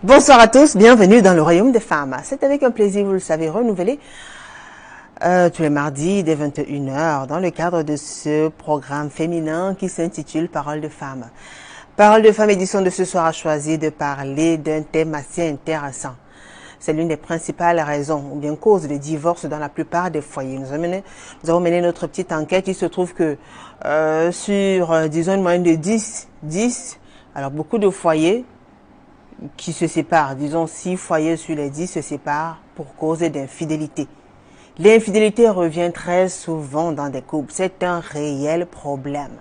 Bonsoir à tous, bienvenue dans le royaume des femmes. C'est avec un plaisir, vous le savez, renouvelé tous les mardis dès 21 h dans le cadre de ce programme féminin qui s'intitule Parole de femmes. Parole de femmes, édition de ce soir a choisi de parler d'un thème assez intéressant. C'est l'une des principales raisons ou bien causes de divorce dans la plupart des foyers. Nous avons mené notre petite enquête. Il se trouve que sur, disons, une moyenne de 10, alors beaucoup de foyers qui se séparent, disons 6 foyers sur les 10 se séparent pour cause d'infidélité. L'infidélité revient très souvent dans des couples. C'est un réel problème.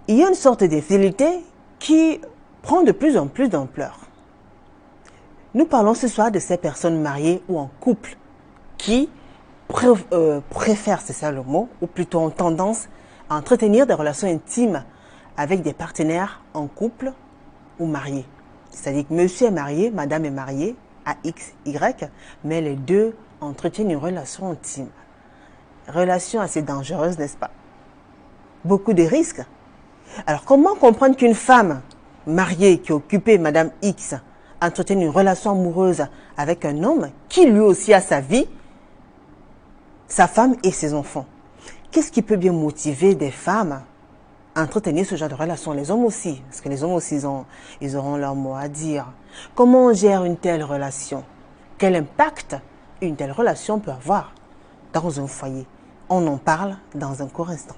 Il y a une sorte d'infidélité qui prend de plus en plus d'ampleur. Nous parlons ce soir de ces personnes mariées ou en couple qui préfèrent, c'est ça le mot, ou plutôt ont tendance à entretenir des relations intimes avec des partenaires en couple ou mariés. C'est-à-dire que monsieur est marié, madame est mariée à X, Y, mais les deux entretiennent une relation intime. Relation assez dangereuse, n'est-ce pas? Beaucoup de risques. Alors, comment comprendre qu'une femme mariée qui est occupée, madame X, entretienne une relation amoureuse avec un homme qui lui aussi a sa vie, sa femme et ses enfants? Qu'est-ce qui peut bien motiver des femmes entretenir ce genre de relation? Les hommes aussi, parce que les hommes aussi, ils auront leur mot à dire. Comment on gère une telle relation? Quel impact une telle relation peut avoir dans un foyer? On en parle dans un court instant.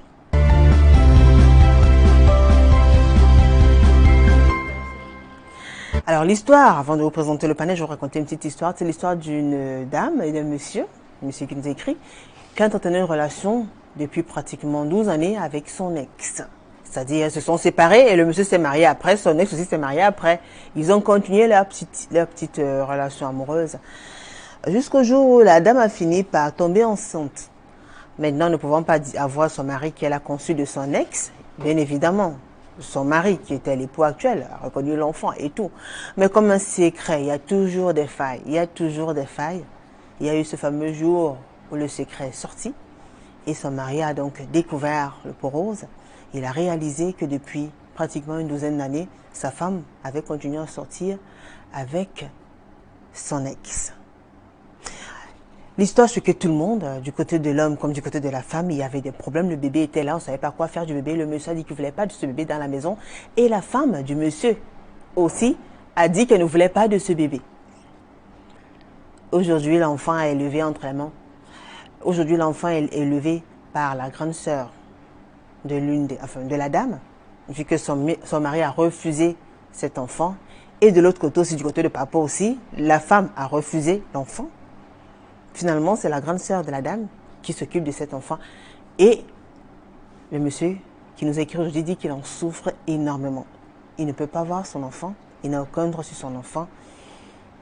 Alors l'histoire, avant de vous présenter le panel, je vais vous raconter une petite histoire. C'est l'histoire d'une dame et d'un monsieur qui nous a écrit, qui entretenait une relation depuis pratiquement 12 années avec son ex. C'est-à-dire, elles se sont séparées et le monsieur s'est marié après, son ex aussi s'est marié après. Ils ont continué leur petite relation amoureuse. Jusqu'au jour où la dame a fini par tomber enceinte. Maintenant, ne pouvant pas avoir son mari qu'elle a conçu de son ex, bien évidemment, son mari, qui était l'époux actuel, a reconnu l'enfant et tout. Mais comme un secret, il y a toujours des failles. Il y a toujours des failles. Il y a eu ce fameux jour où le secret est sorti et son mari a donc découvert le pot rose. Il a réalisé que depuis pratiquement une douzaine d'années, sa femme avait continué à sortir avec son ex. L'histoire, c'est que tout le monde, du côté de l'homme comme du côté de la femme, il y avait des problèmes. Le bébé était là, on ne savait pas quoi faire du bébé. Le monsieur a dit qu'il ne voulait pas de ce bébé dans la maison. Et la femme du monsieur aussi a dit qu'elle ne voulait pas de ce bébé. Aujourd'hui, l'enfant est élevé entre les mains. Aujourd'hui, l'enfant est élevé par la grande sœur de la dame, vu que son mari a refusé cet enfant. Et de l'autre côté aussi, du côté de papa aussi, la femme a refusé l'enfant. Finalement, c'est la grande sœur de la dame qui s'occupe de cet enfant. Et le monsieur qui nous a écrit aujourd'hui dit qu'il en souffre énormément. Il ne peut pas voir son enfant, il n'a aucun droit sur son enfant.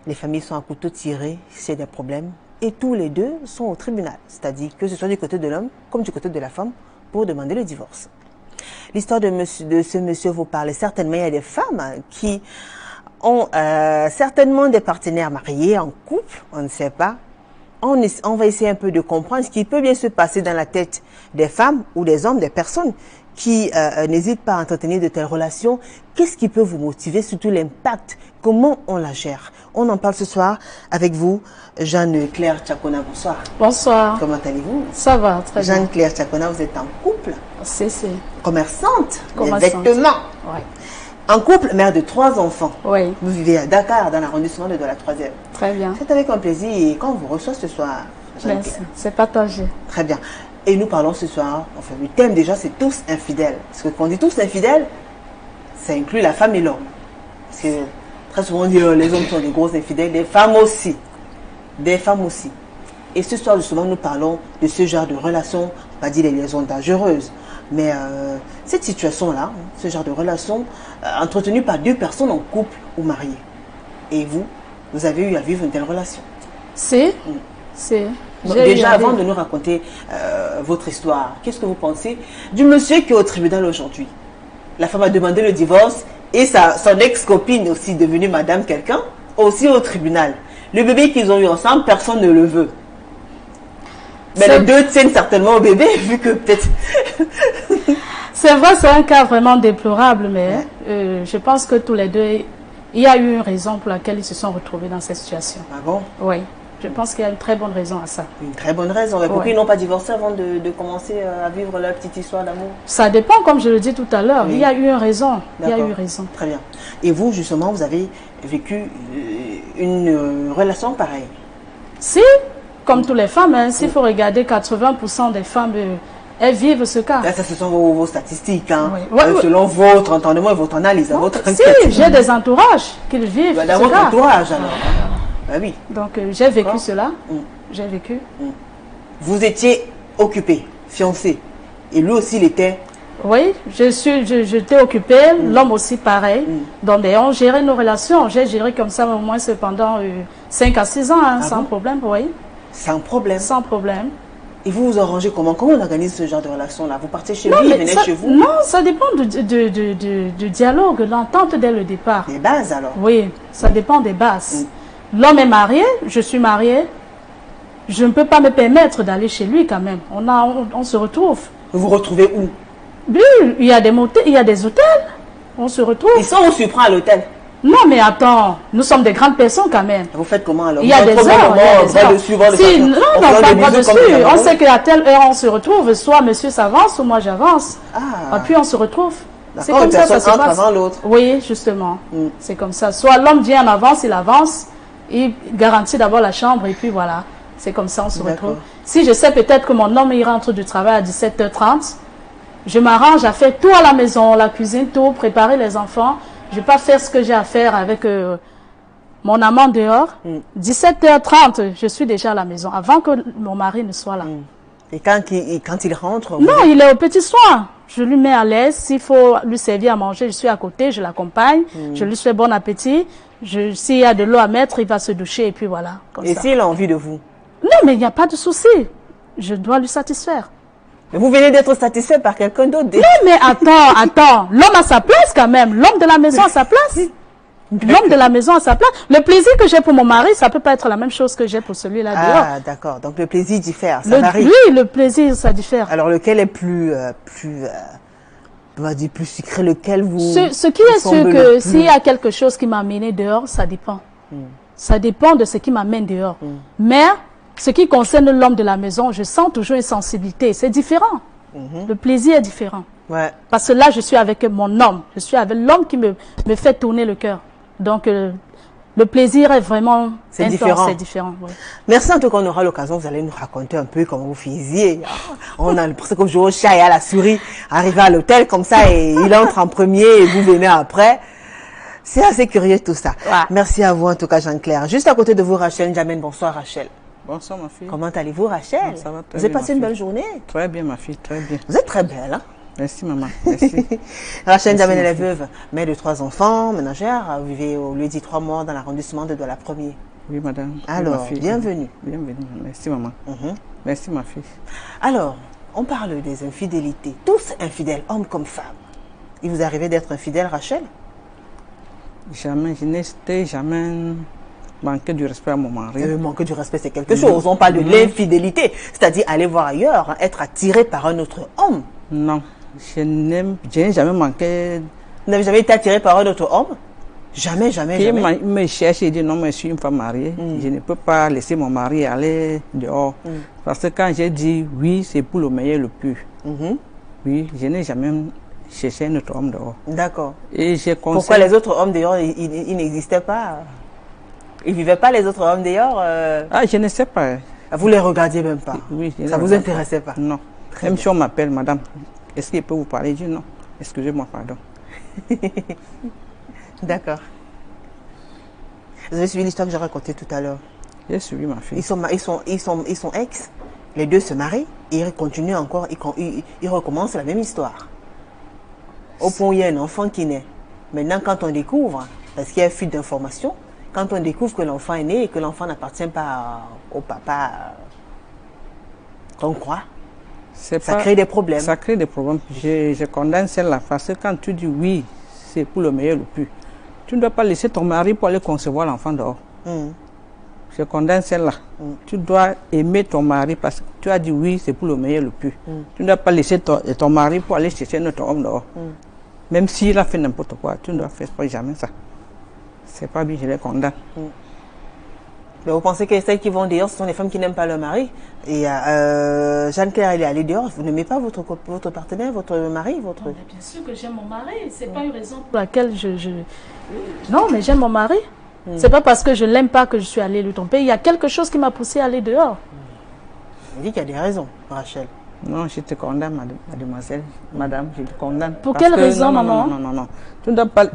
Les familles sont à couteau tiré, c'est des problèmes. Et tous les deux sont au tribunal, c'est-à-dire que ce soit du côté de l'homme comme du côté de la femme pour demander le divorce. L'histoire de ce monsieur vous parle. Certainement, il y a des femmes qui ont certainement des partenaires mariés en couple, on ne sait pas. On va essayer un peu de comprendre ce qui peut bien se passer dans la tête des femmes ou des hommes, des personnes qui n'hésitent pas à entretenir de telles relations. Qu'est-ce qui peut vous motiver, surtout l'impact? Comment on la gère? On en parle ce soir avec vous, Jeanne-Claire Tchakona. Bonsoir. Bonsoir. Comment allez-vous? Ça va, très bien. Jeanne-Claire Tchakona, vous êtes en couple? C'est. Commerçante. Des vêtements. Oui. En couple, mère de 3 enfants. Oui. Vous vivez à Dakar, dans l'arrondissement de la 3e. Très bien. C'est avec un plaisir et quand on vous reçoit ce soir, Merci. C'est partagé. Très bien. Et nous parlons ce soir, enfin le thème déjà c'est tous infidèles. Parce que quand on dit tous infidèles, ça inclut la femme et l'homme. Parce que très souvent on dit les hommes sont des gros infidèles, des femmes aussi. Des femmes aussi. Et ce soir justement nous parlons de ce genre de relations, on va dire les liaisons dangereuses. Mais cette situation-là, ce genre de relation entretenue par 2 personnes en couple ou mariées. Et vous avez eu à vivre une telle relation? C'est. Donc, déjà, avant de nous raconter votre histoire, qu'est-ce que vous pensez du monsieur qui est au tribunal aujourd'hui? La femme a demandé le divorce et son ex-copine, aussi devenue madame quelqu'un, aussi au tribunal. Le bébé qu'ils ont eu ensemble, personne ne le veut. Mais les deux tiennent certainement au bébé, vu que peut-être... C'est vrai, c'est un cas vraiment déplorable, mais je pense que tous les deux, il y a eu une raison pour laquelle ils se sont retrouvés dans cette situation. Ah bon? Oui, je pense qu'il y a une très bonne raison à ça. Une très bonne raison. Mais pourquoi ils n'ont pas divorcé avant de commencer à vivre leur petite histoire d'amour? Ça dépend, comme je le dis tout à l'heure. Oui. Il y a eu une raison. Il y a D'accord. eu raison. Très bien. Et vous, justement, vous avez vécu une relation pareille? Si, comme toutes les femmes, hein, s'il faut regarder 80% des femmes, elles vivent ce cas. Là, ça, ce sont vos statistiques, hein. Oui. Ouais, selon votre entendement et votre analyse, votre enquête. Si, j'ai des entourages qui le vivent. Dans ce votre cas. entourage, alors. Ah oui. Donc, j'ai vécu D'accord. cela. Mm. J'ai vécu. Vous étiez occupé, fiancé. Et lui aussi, il était. Oui, j'étais occupée, l'homme aussi pareil. Donc, on gérait nos relations. J'ai géré comme ça au moins pendant 5 à 6 ans, hein, Ah sans bon? problème, oui. Sans problème. Sans problème. Et vous vous arrangez comment? Comment on organise ce genre de relation-là? Vous partez chez lui, il mais venait ça, chez vous? non, ça dépend du dialogue, l'entente dès le départ. Les bases, alors. Oui, ça dépend des bases. L'homme est marié, je suis mariée. Je ne peux pas me permettre d'aller chez lui quand même. On se retrouve. Vous vous retrouvez où? Oui, il y a des motels, il y a des hôtels. On se retrouve. Et ça, on surprend à l'hôtel. Non, mais attends, nous sommes des grandes personnes quand même. Vous faites comment alors? Il y a Vous des entrez au heures. moment, Il y a des bras heures. dessus, bras de Si, façon, non, en non, faisant pas des bras bisous comme dessus. des On amoureux. sait qu'à telle heure on se retrouve, soit monsieur s'avance, soit moi j'avance. Ah. Et puis on se retrouve. C'est D'accord, comme une ça personne se entre passe. avant l'autre. Oui, justement. C'est comme ça. Soit l'homme vient en avance, il avance, il garantit d'abord la chambre et puis voilà. C'est comme ça on se D'accord. retrouve. Si je sais peut-être que mon homme il rentre du travail à 17h30, je m'arrange à faire tout à la maison, la cuisine, tout, préparer les enfants. Je ne vais pas faire ce que j'ai à faire avec mon amant dehors. 17h30, je suis déjà à la maison, avant que mon mari ne soit là. Et quand il rentre, Non, il est au petit soin. Je lui mets à l'aise. S'il faut lui servir à manger, je suis à côté, je l'accompagne. Je lui fais bon appétit. S'il y a de l'eau à mettre, il va se doucher et puis voilà. Comme et ça. s'il a envie de vous? Non, mais il n'y a pas de souci. Je dois lui satisfaire. Mais vous venez d'être satisfait par quelqu'un d'autre. Non, mais attends. L'homme a sa place quand même. L'homme de la maison a sa place. L'homme de la maison a sa place. Le plaisir que j'ai pour mon mari, ça peut pas être la même chose que j'ai pour celui-là dehors. Ah, d'accord. Donc le plaisir diffère, ça varie. Oui, le plaisir, ça diffère. Alors lequel est on va dire plus sucré, lequel vous... Ce qui est sûr que s'il y a quelque chose qui m'a amené dehors, ça dépend. Ça dépend de ce qui m'amène dehors. Mais ce qui concerne l'homme de la maison, je sens toujours une sensibilité. C'est différent. Le plaisir est différent. Ouais. Parce que là, je suis avec mon homme. Je suis avec l'homme qui me fait tourner le cœur. Donc, le plaisir est vraiment intense. C'est différent. Ouais. Merci en tout cas, on aura l'occasion, vous allez nous raconter un peu comment vous faisiez. On a l'impression que vous jouez au chat et à la souris, arrivé à l'hôtel comme ça et il entre en premier et vous venez après. C'est assez curieux tout ça. Ouais. Merci à vous en tout cas, Jean-Claire. Juste à côté de vous, Rachel N'Djamène. Bonsoir, Rachel. Bonsoir ma fille. Comment allez-vous, Rachel? Ça va très vous avez bien, passé ma une belle fille. journée? Très bien ma fille, très bien. Vous êtes très belle, hein? Merci maman, merci. Rachel N'Djamène est ma la fille. veuve, mère de 3 enfants, ménagère, vous vivez au lieu dit 3 mois dans l'arrondissement de Douala 1er. Oui madame. Oui, Alors, ma fille. bienvenue. Bienvenue, merci maman. Merci ma fille. Alors, on parle des infidélités. Tous infidèles, hommes comme femmes. Il vous arrivait d'être infidèle, Rachel? Jamais, je n'ai jamais manqué du respect à mon mari. Manquer du respect, c'est quelque chose. On parle de l'infidélité, c'est-à-dire aller voir ailleurs, hein, être attiré par un autre homme. Non, je n'ai jamais manqué. Vous n'avez jamais été attiré par un autre homme? Jamais, jamais, Qui jamais. me cherche et dit non, mais je suis une femme mariée. Je ne peux pas laisser mon mari aller dehors. Parce que quand j'ai dit oui, c'est pour le meilleur et le pire. Oui, je n'ai jamais cherché un autre homme dehors. D'accord. Et j'ai Pourquoi les autres hommes dehors, ils n'existaient pas? Ils ne vivaient pas, les autres hommes dehors? Ah, je ne sais pas. Vous les regardiez même pas? Oui, je Ça ne vous regarde intéressait pas? Non. Même si on m'appelle, madame, est-ce qu'il peut vous parler? Je dis non. Excusez-moi, pardon. D'accord. Vous avez suivi l'histoire que j'ai racontée tout à l'heure? J'ai suivi ma fille. Ils sont ex, les deux se marient, et ils continuent encore, ils recommencent la même histoire. Au point où il y a un enfant qui naît. Maintenant, quand on découvre, parce qu'il y a une fuite d'informations, quand on découvre que l'enfant est né et que l'enfant n'appartient pas au papa qu'on croit, ça crée des problèmes. Ça crée des problèmes. Je condamne celle-là parce que quand tu dis oui, c'est pour le meilleur le plus. Tu ne dois pas laisser ton mari pour aller concevoir l'enfant dehors. Je condamne celle-là. Tu dois aimer ton mari parce que tu as dit oui, c'est pour le meilleur le plus. Tu ne dois pas laisser ton mari pour aller chercher notre homme dehors. Même s'il a fait n'importe quoi, tu ne dois faire pas jamais ça. c'est pas bien, je les condamne. Mais vous pensez que celles qui vont dehors, ce sont les femmes qui n'aiment pas leur mari? Et Jeanne-Claire, elle est allée dehors. Vous n'aimez pas votre partenaire, votre mari, votre... Non, bien sûr que j'aime mon mari. C'est pas une raison pour laquelle Non, mais j'aime mon mari. C'est pas parce que je l'aime pas que je suis allée le tromper. Il y a quelque chose qui m'a poussé à aller dehors. On dit qu'il y a des raisons, Rachel. Non, je te condamne, mademoiselle, madame, je te condamne. Pour quelle raison, maman? Non.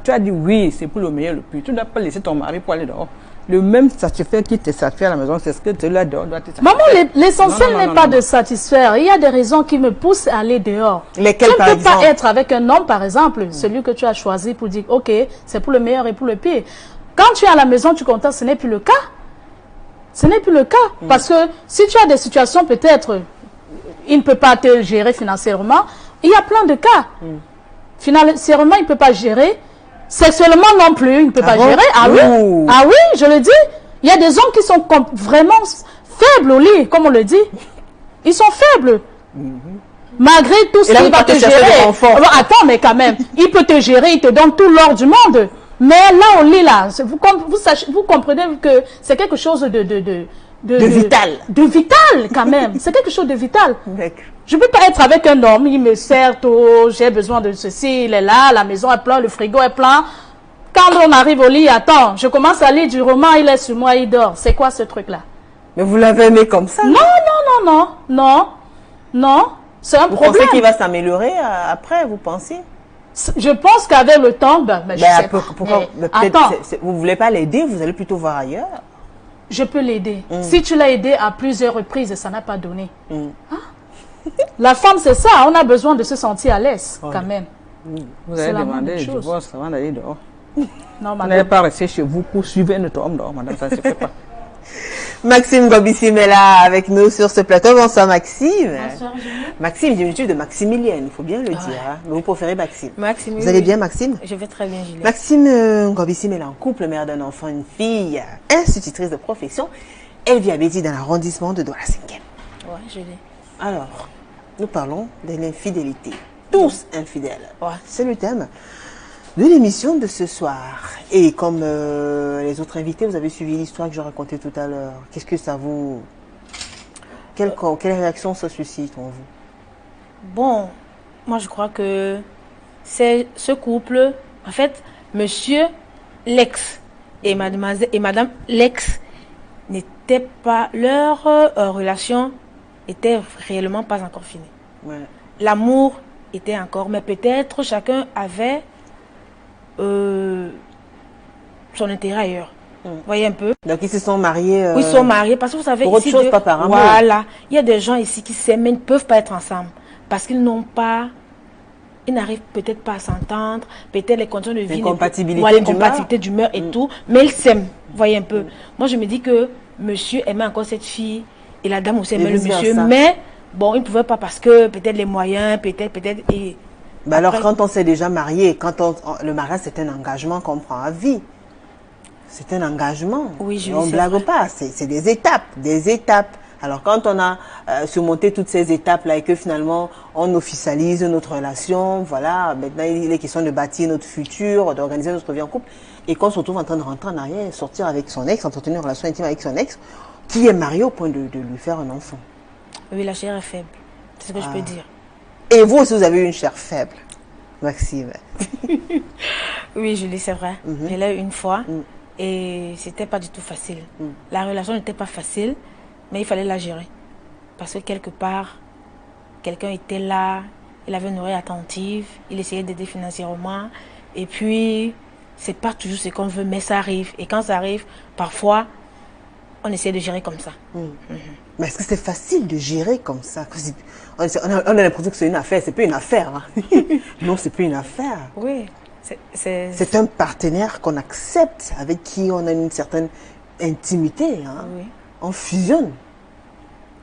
Tu as dit oui, c'est pour le meilleur, le plus. Tu ne dois pas laisser ton mari pour aller dehors. Le même satisfaire qui te satisfait à la maison, c'est ce que tu là dehors doit te satisfaire. Maman, l'essentiel n'est pas de satisfaire. Il y a des raisons qui me poussent à aller dehors. Lesquelles, tu par ne peux exemple? pas être avec un homme, par exemple, celui que tu as choisi pour dire, ok, c'est pour le meilleur et pour le pire. Quand tu es à la maison, tu comptes, ce n'est plus le cas. Ce n'est plus le cas. Parce que si tu as des situations, peut-être, il ne peut pas te gérer financièrement. Il y a plein de cas. Financièrement, il ne peut pas gérer. Sexuellement non plus, il ne peut pas gérer. Ah oui, ah oui, je le dis. Il y a des hommes qui sont vraiment faibles au lit, comme on le dit. Ils sont faibles. Malgré tout ce qu'il va te gérer. Bon, attends, mais quand même, il peut te gérer, il te donne tout l'or du monde. Mais là, au lit, là, vous comprenez que c'est quelque chose de vital. De vital, quand même. C'est quelque chose de vital. D'accord. Je ne peux pas être avec un homme, il me sert, oh, j'ai besoin de ceci, il est là, la maison est pleine, le frigo est plein. Quand on arrive au lit, attends, je commence à lire du roman, il est sur moi, il dort. C'est quoi ce truc-là? Mais vous l'avez aimé comme ça? Non. C'est un problème. Vous pensez qu'il va s'améliorer après, vous pensez? Je pense qu'avec le temps, je sais pas. Attends. Vous ne voulez pas l'aider, vous allez plutôt voir ailleurs? Je peux l'aider. Si tu l'as aidé à plusieurs reprises, ça n'a pas donné. La femme, c'est ça. On a besoin de se sentir à l'aise, quand même. Vous avez demandé le divorce avant d'aller dehors. Non, vous n'allez pas rester chez vous pour suivre un autre homme dehors, madame. Ça ne se fait pas. Maxime Ngobissim est là avec nous sur ce plateau. Bonsoir, Maxime. Bonsoir, Maxime, diminutitif de Maximilienne, il faut bien le dire. Hein. Mais vous préférez Maxime. Maxime, vous allez bien, Maxime? Je vais très bien, Julie. Maxime Ngobissim est là en couple, mère d'un enfant, une fille, institutrice de profession. Elle vit à Bédi dans l'arrondissement de Douala 5e. Ouais, Julie. Alors, nous parlons de l'infidélité. Tous infidèles. Ouais. C'est le thème de l'émission de ce soir. Et comme les autres invités, vous avez suivi l'histoire que je racontais tout à l'heure. Qu'est-ce que ça vous... Quelle réaction ça suscite en vous? Bon, moi je crois que c'est ce couple, en fait, monsieur l'ex et mademoiselle et madame l'ex n'étaient pas... Leur relation était réellement pas encore finie. Ouais. L'amour était encore, mais peut-être chacun avait son intérêt ailleurs. Vous voyez un peu? Donc ils se sont mariés. Oui, ils sont mariés parce que vous savez pour ici autre chose, pas par amour. Voilà, il y a des gens ici qui s'aiment mais ils ne peuvent pas être ensemble parce qu'ils n'ont pas, ils n'arrivent peut-être pas à s'entendre, peut-être les conditions de vie, l'incompatibilité d'humeur et tout, mais ils s'aiment. Vous voyez un peu? Moi, je me dis que monsieur aimait encore cette fille et la dame aussi aimait le monsieur, mais bon, ils ne pouvaient pas parce que peut-être les moyens, peut-être et bah alors, quand on s'est déjà marié, le mariage, c'est un engagement qu'on prend à vie. C'est un engagement. Oui, je on ne blague pas. C'est des étapes, des étapes. Alors, quand on a surmonté toutes ces étapes-là et que finalement, on officialise notre relation, voilà, maintenant, il est question de bâtir notre futur, d'organiser notre vie en couple, et qu'on se retrouve en train de rentrer en arrière, sortir avec son ex, entretenir une relation intime avec son ex, qui est marié au point de lui faire un enfant. Oui, la chair est faible. C'est ce que je peux dire. Et vous aussi, vous avez eu une chair faible, Maxime. Oui, Julie, c'est vrai. Je l'ai eu une fois et c'était pas du tout facile. La relation n'était pas facile, mais il fallait la gérer. Parce que quelque part, quelqu'un était là, il avait une oreille attentive, il essayait d'aider financièrement. Et puis, c'est pas toujours ce qu'on veut, mais ça arrive. Et quand ça arrive, parfois, on essaie de gérer comme ça. Mais est-ce que c'est facile de gérer comme ça? On a l'impression que c'est une affaire. C'est plus une affaire. Hein. Non, c'est plus une affaire. Oui. C'est un partenaire qu'on accepte, avec qui on a une certaine intimité. Hein. Oui. On fusionne.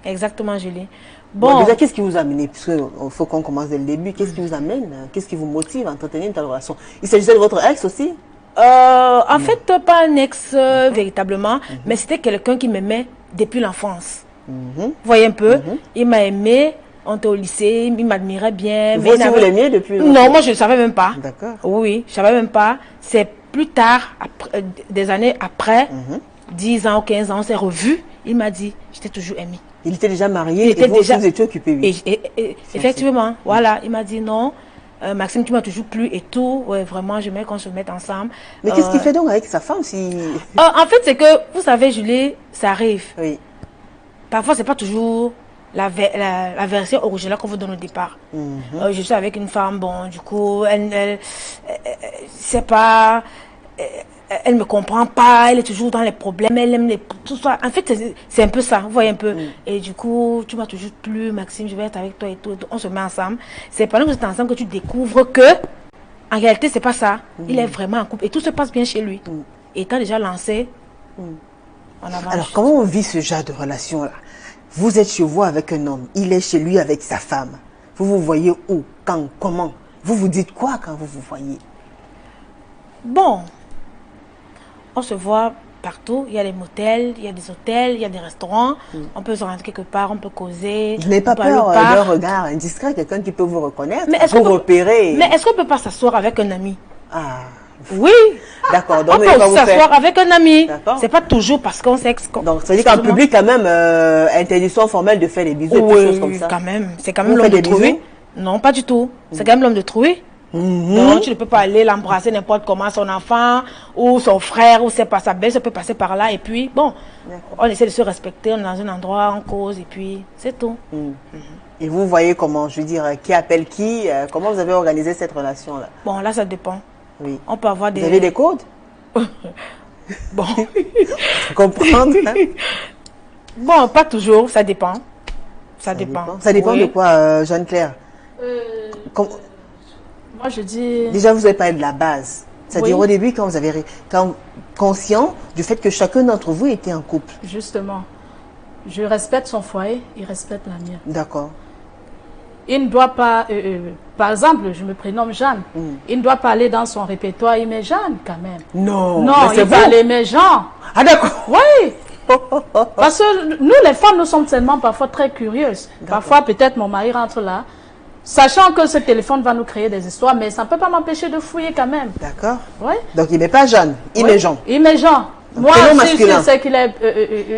Exactement, Julie. Bon, déjà, qu'est-ce qui vous a amené? Puisqu'il faut qu'on commence dès le début. Qu'est-ce qui vous amène? Qu'est-ce qui vous motive à entretenir une telle relation? Il s'agissait de votre ex aussi? En fait, pas un ex véritablement, mais c'était quelqu'un qui m'aimait depuis l'enfance. Vous voyez un peu? Il m'a aimé, on était au lycée, il m'admirait bien. Vous aussi, vous l'aimiez depuis? Non, moi je ne savais même pas. D'accord. Oui, je ne savais même pas. C'est plus tard, des années après, 10 ans ou 15 ans, on s'est revus. Il m'a dit, je t'ai toujours aimé. Il était déjà marié et vous aussi vous étiez occupé, oui. Et effectivement, voilà, il m'a dit non. Maxime, tu m'as toujours plu et tout. Ouais, vraiment, j'aimerais qu'on se mette ensemble. Mais qu'est-ce qu'il fait donc avec sa femme si... En fait, c'est que, vous savez, Julie, ça arrive. Oui. Parfois, c'est pas toujours la version originale qu'on vous donne au départ. Je suis avec une femme, bon, du coup, elle c'est pas... Elle me comprend pas, elle est toujours dans les problèmes, elle aime tout ça. En fait, c'est un peu ça, vous voyez un peu. Et du coup, tu m'as toujours plu, Maxime, je vais être avec toi et tout. On se met ensemble. C'est pendant que vous êtes ensemble que tu découvres que, en réalité, c'est pas ça. Il est vraiment en couple et tout se passe bien chez lui. Et étant déjà lancé, on avance. Alors, comment on vit ce genre de relation-là? Vous êtes chez vous avec un homme, il est chez lui avec sa femme. Vous vous voyez où, quand, comment? Vous vous dites quoi quand vous vous voyez? Bon, on se voit partout. Il y a des motels, il y a des hôtels, il y a des restaurants. On peut se rendre quelque part, on peut causer. Vous n'avez pas peur d'un regard indiscret, quelqu'un qui peut vous reconnaître, vous repérer? Mais est-ce qu'on peut pas s'asseoir avec un ami? Ah. Oui. D'accord. On peut s'asseoir avec un ami. C'est pas toujours parce qu'on sait. Donc, ça veut dire qu'en public, quand même, interdiction formelle de faire des bisous et des choses comme ça. Quand même. C'est quand même l'homme de trouver. Non, pas du tout. C'est quand même l'homme de trouver. Donc, tu ne peux pas aller l'embrasser n'importe comment, son enfant ou son frère ou c'est pas sa belle, ça peut passer par là et puis bon, on essaie de se respecter, on est dans un endroit, on cause et puis c'est tout. Et vous voyez comment, je veux dire, qui appelle qui, comment vous avez organisé cette relation-là? Bon, là ça dépend. Oui. On peut avoir des... Vous avez des codes? Bon. Comprendre, hein? Bon, pas toujours, ça dépend. Ça dépend. Ça dépend de quoi, Jeanne-Claire? Moi, je dis... Déjà, vous avez parlé de la base. C'est-à-dire au début, quand vous avez conscient du fait que chacun d'entre vous était en couple. Justement. Je respecte son foyer, il respecte la mienne. D'accord. Il ne doit pas... par exemple, je me prénomme Jeanne. Il ne doit pas aller dans son répertoire, il met Jeanne quand même. Non. Non, il va aller mettre Jean. Ah d'accord. Oui. Parce que nous, les femmes, nous sommes tellement parfois très curieuses. Parfois, peut-être mon mari rentre là, sachant que ce téléphone va nous créer des histoires, mais ça ne peut pas m'empêcher de fouiller quand même. D'accord. Oui. Donc, il ne met pas Jeanne, il met Jean. Il met Jean. Donc, moi, je sais qu'il est...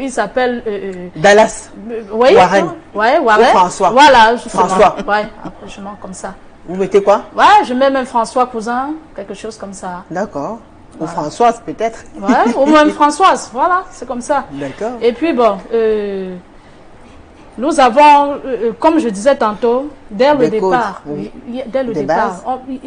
il s'appelle... Dallas. Oui. Warren. Oui, Warren. Ou François. Voilà. François. Oui, approchement comme ça. Vous mettez quoi? Ouais, je mets même François Cousin, quelque chose comme ça. D'accord. Ou Françoise, peut-être. Ouais, ou même Françoise, voilà, c'est comme ça. D'accord. Et puis bon, nous avons, comme je disais tantôt, dès le départ,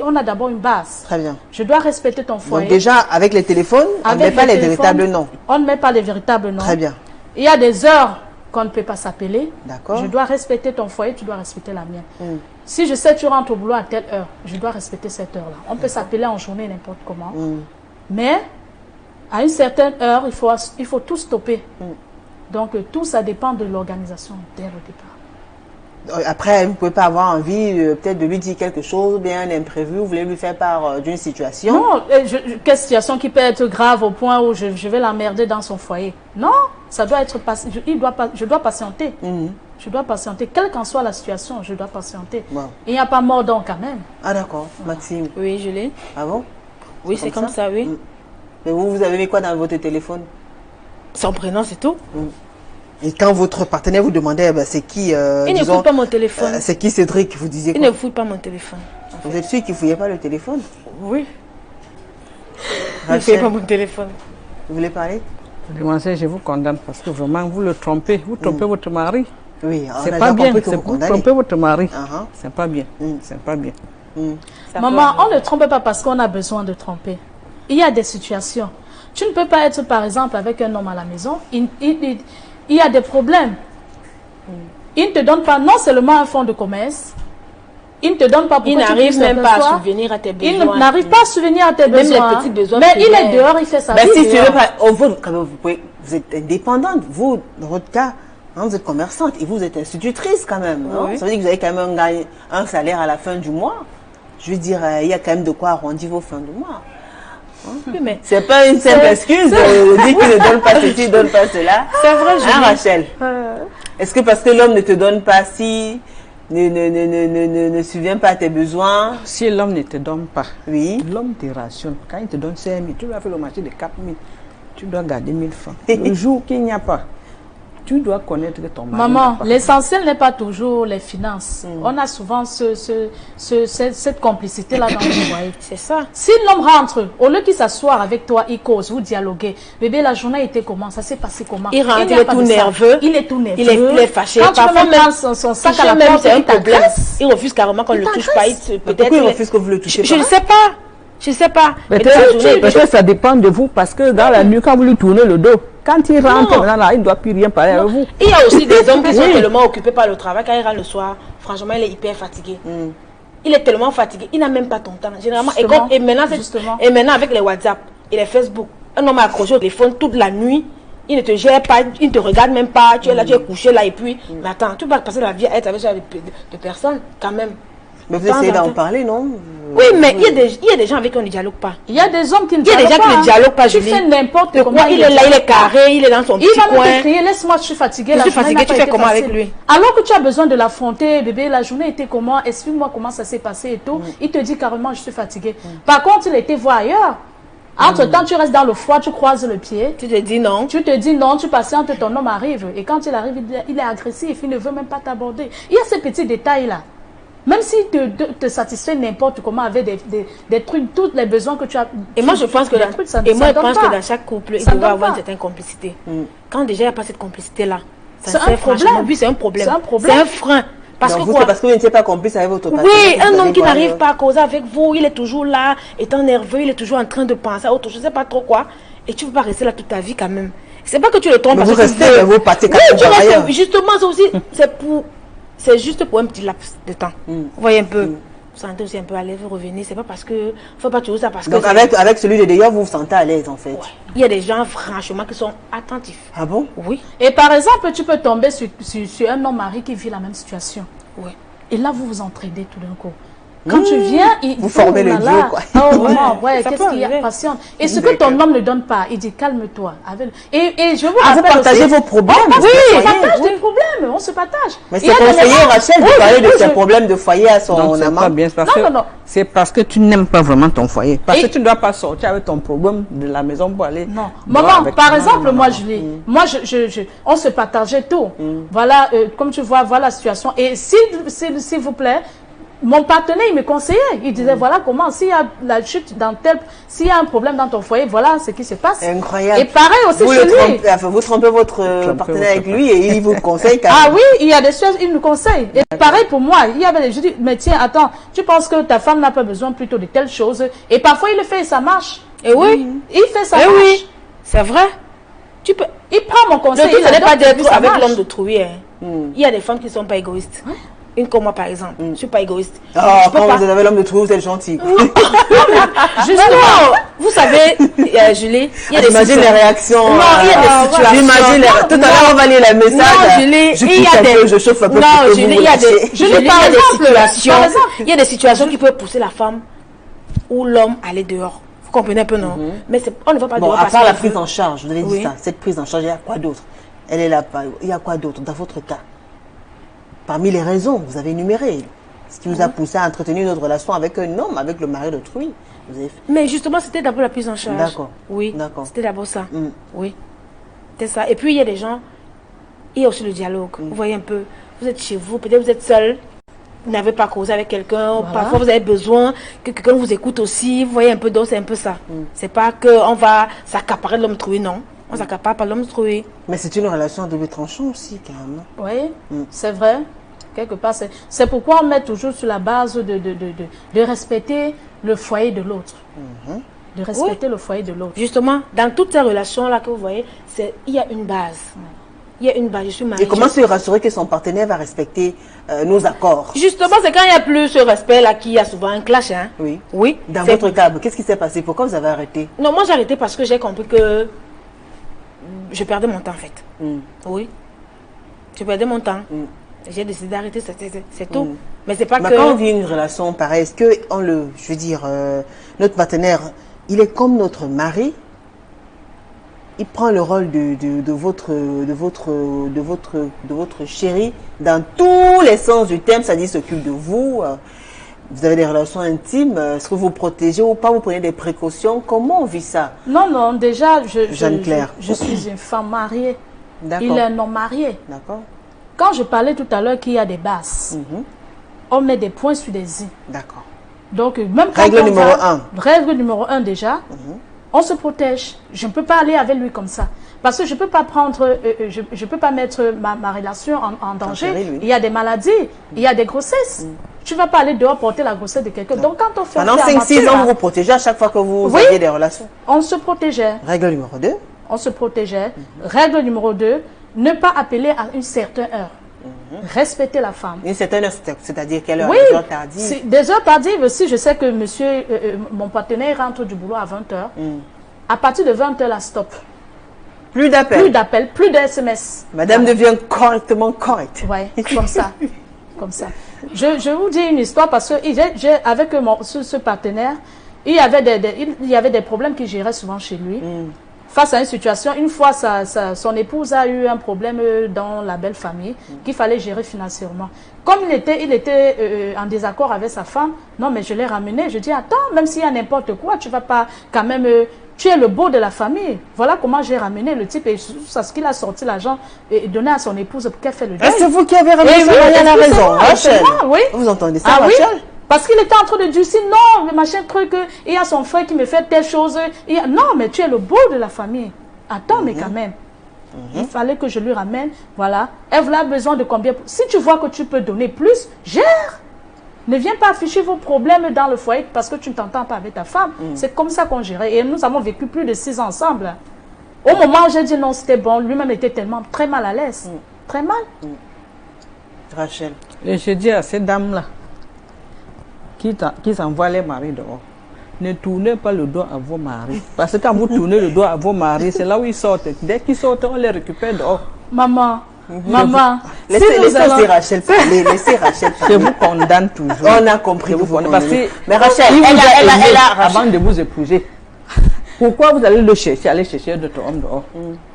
on a d'abord une base. Très bien. Je dois respecter ton foyer. Donc déjà, avec les téléphones, on ne met pas les véritables noms. On ne met pas les véritables noms. Très bien. Il y a des heures qu'on ne peut pas s'appeler. D'accord. Je dois respecter ton foyer, tu dois respecter la mienne. Si je sais que tu rentres au boulot à telle heure, je dois respecter cette heure-là. On peut s'appeler en journée n'importe comment. Mais à une certaine heure, il faut tout stopper. Donc tout ça dépend de l'organisation dès le départ. Après, vous ne pouvez pas avoir envie peut-être de lui dire quelque chose, bien un imprévu, vous voulez lui faire part d'une situation. Non, quelle situation qui peut être grave au point où je vais l'emmerder dans son foyer. Non, ça doit être je dois patienter. Je dois patienter, quelle qu'en soit la situation, je dois patienter. Wow. Il n'y a pas mort donc quand même. Ah d'accord, Maxime. Oui, je l'ai. Ah bon? Oui, c'est comme ça, oui. Mais vous avez mis quoi dans votre téléphone? Son prénom, c'est tout. Et quand votre partenaire vous demandait, c'est qui... il ne fouille pas mon téléphone. C'est qui Cédric? Vous disiez quoi? Il ne fouille pas mon téléphone. Vous êtes sûr qu'il ne fouillait pas le téléphone? Oui. Il ne fouillait pas mon téléphone. Vous voulez parler? Je vous condamne parce que vraiment, vous le trompez. Vous trompez votre mari. Oui, c'est pas bien. Vous trompez votre mari. C'est pas bien. C'est pas bien. Maman, on ne trompe pas parce qu'on a besoin de tromper. Il y a des situations. Tu ne peux pas être, par exemple, avec un homme à la maison. Il y a des problèmes. Il ne te donne pas non seulement un fonds de commerce, il ne te donne pas pour il n'arrive même pas à subvenir à tes besoins. Il n'arrive pas à subvenir à tes besoins. Même les petits besoins. Mais il est dehors, il fait sa vie. Si tu veux pas, vous êtes indépendante. Vous, dans votre cas, vous êtes commerçante et vous êtes institutrice quand même. Oui. Ça veut dire que vous avez quand même un salaire à la fin du mois. Je veux dire, il y a quand même de quoi arrondir vos fins de mois. Oui, mais c'est pas une simple excuse de dire qu'il ne donne pas ceci, ne donne pas cela. C'est vrai, Rachel. Est-ce que parce que l'homme ne te donne pas si ne subvient pas à tes besoins. Si l'homme ne te donne pas, Oui. l'homme te rationne. Quand il te donne 5 000, tu dois faire le marché de 4 000. Tu dois garder 1 000 francs. Le jour qu'il n'y a pas, tu dois connaître que ton mari Maman, n'a pas. l'essentiel n'est pas toujours les finances. On a souvent cette complicité-là dans le foyer. C'est ça. Si l'homme rentre, au lieu qu'il s'asseoir avec toi, il cause, vous dialoguez. Bébé, la journée était comment? Ça s'est passé comment? Il rentre, n'y a il est pas tout de ça. nerveux. Il est tout nerveux. Il est fâché. Quand tu Parfois peux même prendre son sac à la même, porte, c'est un il problème. t'agresse. Il refuse carrément qu'on ne le touche pas. Pourquoi il refuse que vous le touchez Je pas? ne sais pas. Je ne sais pas. Mais dans la journée, Peut-être ça dépend de vous parce que dans la nuit, quand vous lui tournez le dos, quand il rentre, Non. maintenant, là, il ne doit plus rien parler avec vous. il y a aussi des hommes qui sont tellement occupés par le travail. Quand il rentre le soir, franchement, il est hyper fatigué. Il est tellement fatigué. Il n'a même pas ton temps. Généralement, Justement. et maintenant, avec les WhatsApp et les Facebook, un homme accroché au téléphone toute la nuit. Il ne te gère pas, il ne te regarde même pas. Tu es là, tu es couché là et puis, mais attends, tu vas passer la vie à être avec ce genre de personnes quand même. Mais vous essayez d'en parler, non? Oui, mais il y a des gens avec qui on ne dialogue pas. Il y a des hommes qui ne Il y a des gens qui ne dialoguent pas, Tu Julie. fais n'importe De comment. quoi il est là, il est carré, il est dans son petit Il va coin. même te crier, laisse-moi, je suis fatiguée. Je suis fatiguée, tu fais comment avec lui? Alors que tu as besoin de l'affronter, bébé, la journée était comment? Explique-moi comment ça s'est passé et tout. Il te dit carrément, je suis fatiguée. Par contre, il était voir ailleurs. Entre-temps, tu restes dans le froid, tu croises le pied. Tu te dis non. Tu te dis non, tu patientes, ton homme arrive. Et quand il arrive, il est agressif, il ne veut même pas t'aborder. Il y a ces petits détails-là. Même s'il te satisfait n'importe comment avec des trucs, tous les besoins que tu as. Et moi, je pense que, dans chaque couple, il doit avoir une certaine complicité. Quand déjà il n'y a pas cette complicité-là, c'est un problème. Oui, c'est un problème. C'est un problème. C'est un frein. Parce que quoi? Parce que vous n'étiez pas complice avec votre partenaire. Oui, un homme qui n'arrive pas à causer avec vous, il est toujours là, étant nerveux, il est toujours en train de penser à autre chose, je ne sais pas trop quoi. Et tu ne peux pas rester là toute ta vie quand même. C'est pas que tu le trompes. Mais vous restez, vous partez quand même. Justement, c'est juste pour un petit laps de temps. Vous voyez un peu. Vous sentez aussi un peu à l'aise, vous revenez. C'est pas parce que. Faut pas toujours ça parce que. Donc avec celui de d'ailleurs, vous vous sentez à l'aise en fait. Ouais. Il y a des gens franchement qui sont attentifs. Ah bon? Oui. Et par exemple, tu peux tomber sur un homme-mari qui vit la même situation. Oui. Et là, vous vous entraidez tout d'un coup. Quand tu viens, vous formez le duo, quoi. Oh, maman, ouais, qu'est-ce qu'il y a? Patiente. Et ce que ton homme ne donne pas, il dit calme-toi. Et je vous rappelle. Vous partagez vos problèmes. Oui, on partage des problèmes, on se partage. Mais c'est conseillé, Rachel, de parler de ses problèmes de foyer à son amant. Non. C'est parce que tu n'aimes pas vraiment ton foyer. Parce que tu ne dois pas sortir avec ton problème de la maison pour aller. Non. Maman, par exemple, moi, Julie, moi, on se partageait tout. Voilà, comme tu vois, voilà la situation. Et s'il vous plaît, mon partenaire, il me conseillait. Il disait, voilà comment, s'il y a la chute s'il y a un problème dans ton foyer, voilà ce qui se passe. Incroyable. Et pareil aussi chez lui. Vous trompez votre partenaire avec lui et il vous conseille quand même. Ah oui, il y a des choses, il nous conseille. Et pareil pour moi, il y avait je dis, mais tiens, attends, tu penses que ta femme n'a pas besoin plutôt de telle chose? Et parfois, il le fait et ça marche. Et oui. Il fait ça marche. Oui, c'est vrai. Tu peux. Il prend mon conseil. Le truc, ce n'est pas d'être avec l'homme de trouver. Il y a des femmes qui ne sont pas égoïstes. Une comme moi, par exemple. Je ne suis pas égoïste. Quand vous avez l'homme de trouver, vous êtes gentil. Justement, vous savez, Julie, il y a des J'imagine les réactions. Non, il y a des situations. J'imagine tout à l'heure, on va lire les messages. Non, Julie, je chauffe un peu. Non, Julie, il y a des situations. Il y a des situations qui peuvent pousser la femme ou l'homme à aller dehors. Vous comprenez un peu, non? Mais on ne va pas dehors. À part la prise en charge, vous avez dit ça. Cette prise en charge, il y a quoi d'autre? Elle est là. Il y a quoi d'autre dans votre cas? Parmi les raisons, vous avez énuméré ce qui vous a poussé à entretenir notre relation avec un homme, avec le mari d'autrui. Mais justement, c'était d'abord la prise en charge. D'accord. Oui, c'était d'abord ça. Oui, c'était ça. Et puis, il y a des gens, il y a aussi le dialogue. Vous voyez un peu, vous êtes chez vous, peut-être vous êtes seul, vous n'avez pas causé avec quelqu'un, parfois vous avez besoin que quelqu'un vous écoute aussi. Vous voyez un peu, donc c'est un peu ça. C'est pas qu'on va s'accaparer de l'homme trouvé, non. On ne s'accapare pas de l'homme trouvé. Mais c'est une relation à double tranchant aussi, carrément. Oui, c'est vrai. Quelque part, c'est pourquoi on met toujours sur la base de respecter le foyer de l'autre. De respecter le foyer de l'autre. Justement, dans toutes ces relations-là que vous voyez, il y a une base. Il y a une base. Je suis mariée. Et comment se rassurer que son partenaire va respecter nos accords? Justement, c'est quand il n'y a plus ce respect-là qu'il y a souvent un clash. Hein? Oui. Oui. Dans votre cas, qu'est-ce qui s'est passé? Pourquoi vous avez arrêté? Non, moi j'ai arrêté parce que j'ai compris que je perdais mon temps en fait. Oui. Je perdais mon temps. J'ai décidé d'arrêter, c'est tout. Mais c'est pas que... Quand on vit une relation pareille, est-ce que, notre partenaire, il est comme notre mari? il prend le rôle de votre chéri dans tous les sens du terme, c'est-à-dire il s'occupe de vous. Vous avez des relations intimes, est-ce que vous protégez ou pas, vous prenez des précautions? Comment on vit ça? Non, déjà, Jeanne-Claire. je suis une femme mariée. D'accord. Il est non marié. D'accord. Quand je parlais tout à l'heure qu'il y a des bases, on met des points sur des i. D'accord. Donc, même quand Règle numéro 1. Règle numéro 1 déjà, on se protège. Je ne peux pas aller avec lui comme ça. Parce que je ne peux pas prendre, je peux pas mettre ma relation en danger. Il y a des maladies, il y a des grossesses. Tu ne vas pas aller dehors porter la grossesse de quelqu'un. Donc, quand on fait pendant 5-6 ans, vous vous protégez à chaque fois que vous aviez des relations. On se protégeait. Règle numéro 2. On se protégeait. Règle numéro 2, ne pas appeler à une certaine heure. Respecter la femme. Une certaine heure, c'est-à-dire quelle heure? Oui, des heures tardives. Des heures tardives aussi. Je sais que monsieur, mon partenaire rentre du boulot à 20h. À partir de 20h, là, stop. Plus d'appels. Plus d'appels, plus de SMS. Madame devient correctement correcte. Oui, comme ça. Comme ça. Je vous dis une histoire parce que avec ce partenaire, il y avait des problèmes qu'il gérait souvent chez lui. Face à une situation, une fois, son épouse a eu un problème dans la belle famille qu'il fallait gérer financièrement. Comme il était en désaccord avec sa femme, non, mais je l'ai ramené. Je dis, attends, même s'il y a n'importe quoi, tu vas pas quand même... tu es le beau de la famille. Voilà comment j'ai ramené le type. Et c'est ce qu'il a sorti l'argent et donné à son épouse pour qu'elle fasse le deuil. C'est vous qui avez ramené ça? Il y a raison, Rachel. Oui. Vous entendez ça, Ah Rachel? oui? Parce qu'il était en train de dire, non, mais machin truc, il y a son frère qui me fait telle chose. Non, mais tu es le beau de la famille. Attends, mais quand même. Il fallait que je lui ramène. Voilà. Elle a besoin de combien? Si tu vois que tu peux donner plus, gère. Ne viens pas afficher vos problèmes dans le foyer parce que tu ne t'entends pas avec ta femme. C'est comme ça qu'on gérait. Et nous avons vécu plus de 6 ans ensemble. Au moment où j'ai dit non, c'était bon, lui-même était tellement très mal à l'aise. Très mal. Rachel. Et je dis à ces dames-là qui s'envoient les maris dehors, ne tournez pas le dos à vos maris. Parce que quand vous tournez le dos à vos maris, c'est là où ils sortent. Dès qu'ils sortent, on les récupère dehors. Maman, Laissez Rachel parler. Laissez Rachel parler. Je vous condamne toujours. On a compris. Parce que mais Rachel, elle a avant de vous épouser. Pourquoi vous allez le chercher, aller chercher d'autres hommes dehors?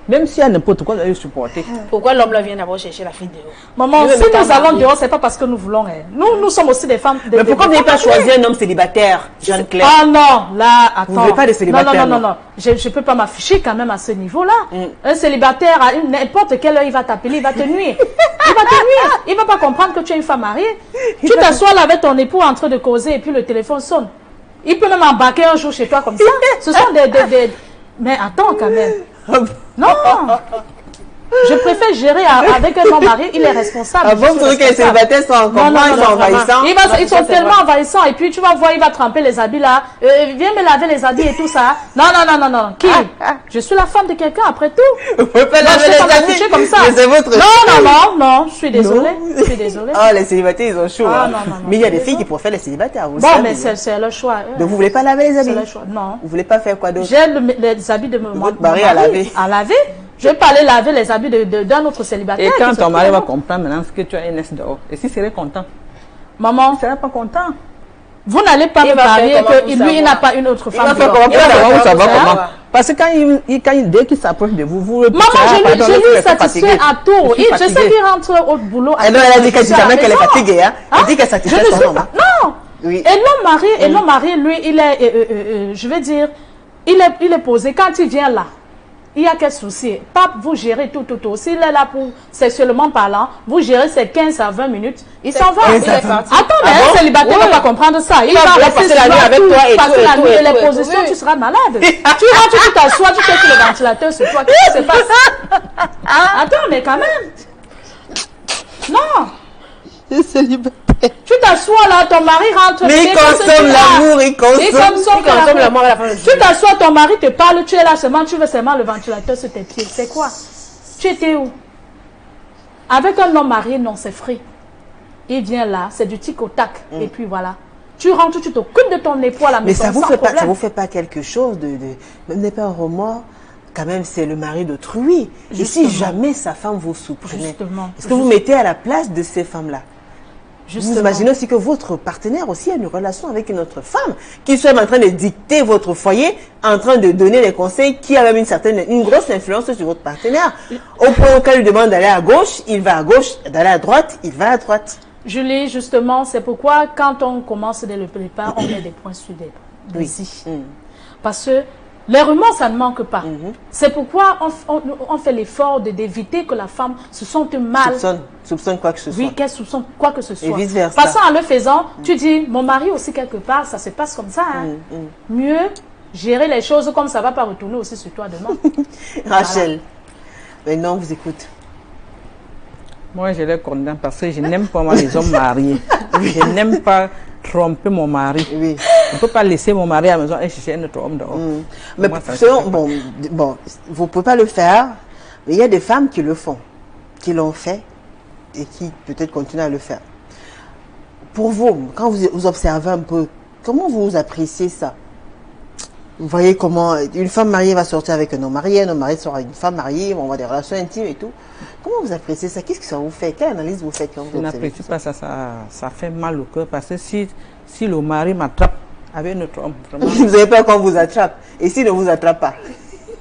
Même s'il y a n'importe quoi, vous allez le supporter. Pourquoi l'homme là vient d'abord chercher la fille dehors? Maman, si nous allons dehors, c'est pas parce que nous voulons. Nous sommes aussi des femmes. Mais pourquoi vous n'avez pas choisi un homme célibataire, Jeanne-Claire? Ah non, là, attends. Vous ne voulez pas de célibataire? Non. Je ne peux pas m'afficher quand même à ce niveau-là. Un célibataire, à n'importe quelle heure, il va t'appeler, il va te nuire. Il ne va pas comprendre que tu es une femme mariée. Tu t'assois là avec ton époux en train de causer et puis le téléphone sonne. Il peut même embarquer un jour chez toi comme ça. Ce sont des... Mais attends quand même. Non. Je préfère gérer avec un homme marié, il est responsable. Avant, vous trouvez que les célibataires sont encore moins envahissants? Ils sont tellement envahissants. Et puis tu vas voir, il va tremper les habits là. Viens me laver les habits et tout ça. Non. Qui? Je suis la femme de quelqu'un après tout. Vous pouvez pas laver les habits comme ça. Mais c'est votre... Non. Je suis désolée. Ah, les célibataires, ils ont chaud. Non. Mais il y a des filles qui préfèrent les célibataires. Bon, mais c'est leur choix. Donc vous voulez pas laver les habits? C'est leur choix. Non. Vous voulez pas faire quoi d'autre? J'ai les habits de mon mari à laver. Je vais pas aller laver les habits d'un autre célibataire. Et quand ton mari va comprendre maintenant que tu as un S dehors, et s'il serait content? Maman, il ne serait pas content. Vous n'allez pas me parier que lui, il n'a pas une autre femme. Comment? Parce que dès qu'il s'approche de vous, maman, je lui satisfais à tout. Je sais qu'il rentre au boulot. Non, elle a dit qu'elle dit jamais qu'elle est fatiguée. Elle dit qu'elle satisfait son homme. Non. Oui. Et l'homme marié, lui, il est, je vais dire, il est posé. Quand il vient là, il y a quel souci? Pas vous gérez tout. S'il est là pour sexuellement parlant, vous gérez ces 15 à 20 minutes, il s'en va. Attends, mais un célibataire ne va pas comprendre ça. Il va passer la nuit avec toi et passer la nuit et les positions, tu seras malade. Tu rentres, tu t'assois, tu fais le ventilateur sur toi. Qu'est-ce qui se passe? Attends, mais quand même. Non. Je suis célibataire. Tu t'assois là, ton mari rentre. Mais il consomme l'amour, il consomme l'amour à la fin. Tu t'assois, ton mari te parle, tu es là seulement, tu veux seulement le ventilateur sur tes pieds. C'est quoi? Tu étais où? Avec un homme marié, non, c'est free. Il vient là, c'est du tic au tac. Et puis voilà. Tu rentres, tu t'occupes de ton époux à la maison. Mais ça vous fait pas quelque chose de même n'est pas un remords? Quand même, c'est le mari d'autrui. Et si jamais sa femme vous soupçonnait, est-ce que vous mettez à la place de ces femmes-là? Vous imaginez aussi que votre partenaire aussi a une relation avec une autre femme, qui soit en train de dicter votre foyer, en train de donner des conseils, qui a même une grosse influence sur votre partenaire. Au point où quand il lui demande d'aller à gauche, il va à gauche, d'aller à droite, il va à droite. Julie, justement, c'est pourquoi quand on commence dès le départ, on met des points sur des i. Parce que les rumeurs, ça ne manque pas. C'est pourquoi on fait l'effort d'éviter que la femme se sente mal. Soupçonne quoi que ce soit. Oui, qu'elle soupçonne quoi que ce soit. Et vice versa. Passant en le faisant, tu dis, mon mari aussi quelque part, ça se passe comme ça. Hein. Mieux gérer les choses comme ça ne va pas retourner aussi sur toi demain. Rachel, maintenant on vous écoute. Moi, je les condamne parce que je n'aime pas moi, les hommes mariés. Je n'aime pas tromper mon mari. Oui. On ne peut pas laisser mon mari à la maison et chercher un autre homme dehors. Mais moi, bon, vous ne pouvez pas le faire, mais il y a des femmes qui le font, qui l'ont fait et qui peut-être continuent à le faire. Pour vous, quand vous observez un peu, comment vous appréciez ça? Vous voyez comment une femme mariée va sortir avec un homme marié sera une femme mariée, on va avoir des relations intimes et tout. Comment vous appréciez ça? Qu'est-ce que ça vous fait? Quelle analyse vous faites quand vous observez? Je n'apprécie pas ça, ça fait mal au cœur parce que si le mari m'attrape avec notre homme, vraiment... Vous avez peur qu'on vous attrape. Et s'il ne vous attrape pas?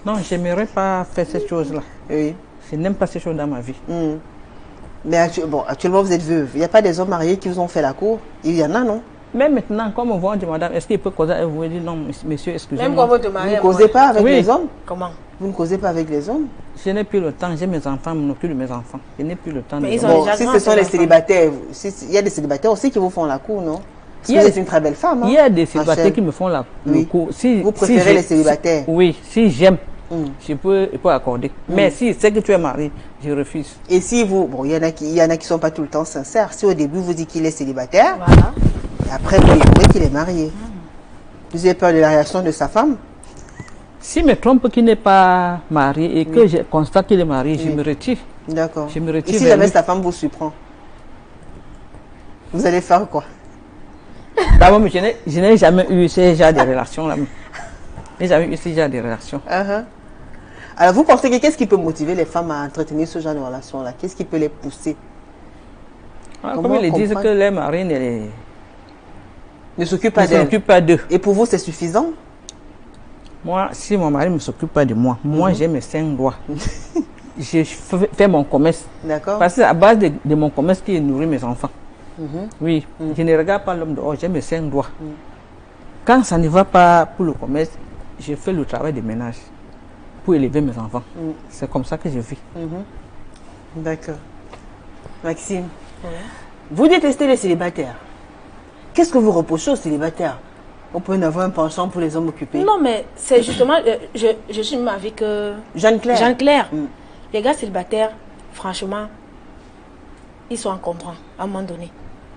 Non, je n'aimerais pas faire ces choses-là. Oui. Je n'aime pas ces choses dans ma vie. Mais actuellement, vous êtes veuve. Il n'y a pas des hommes mariés qui vous ont fait la cour? Il y en a, non? Même maintenant, comme on voit, on dit, madame, est-ce qu'il peut causer avec vous? Il dit, non, monsieur, excusez-moi. Même quand vous te mariez, vous ne causez pas avec les hommes? Comment? Vous ne causez pas avec les hommes? Je n'ai plus le temps, j'ai mes enfants, je m'occupe de mes enfants. Je n'ai plus le temps. Mais ils ont Bon, déjà si grand, ce sont ces les enfants. célibataires, il y a des célibataires aussi qui vous font la cour, non? Parce que vous êtes une très belle femme. Hein? Il y a des célibataires Rachel. qui me font le Oui. coup. Vous préférez les célibataires? Oui, si j'aime, je peux accorder. Mais si c'est que tu es marié, je refuse. Et si vous, bon, il y en a qui sont pas tout le temps sincères. Si au début vous dites qu'il est célibataire, Voilà. et après vous découvrez qu'il est marié, vous avez peur de la réaction de sa femme? Si me trompe qu'il n'est pas marié et que je constate qu'il est marié, je me retire. D'accord. Je me retire Et si vers jamais lui. sa femme vous surprend, vous allez faire quoi? D'abord, je n'ai jamais eu ce genre de relations là. Je n'ai jamais eu ce genre de relations. Alors vous pensez que qu'est-ce qui peut motiver les femmes à entretenir ce genre de relation-là? Qu'est-ce qui peut les pousser? Comme ils disent comprendre? que les maris Ne s'occupe ne pas d'elle. s'occupent pas d'eux. Et pour vous, c'est suffisant? Moi, si mon mari ne s'occupe pas de moi, moi j'ai mes 5 doigts. Je fais mon commerce. D'accord. Parce que c'est à base de mon commerce qui nourrit mes enfants. Oui, je ne regarde pas l'homme dehors, j'ai mes 5 doigts. Quand ça ne va pas pour le commerce, je fais le travail de ménage pour élever mes enfants. C'est comme ça que je vis. D'accord. Maxime, vous détestez les célibataires. Qu'est-ce que vous reprochez aux célibataires? On peut en avoir un penchant pour les hommes occupés. Non, mais c'est justement, je suis même avec Jeanne-Claire. Jeanne-Claire. Les gars célibataires, franchement, ils sont encombrants à un moment donné.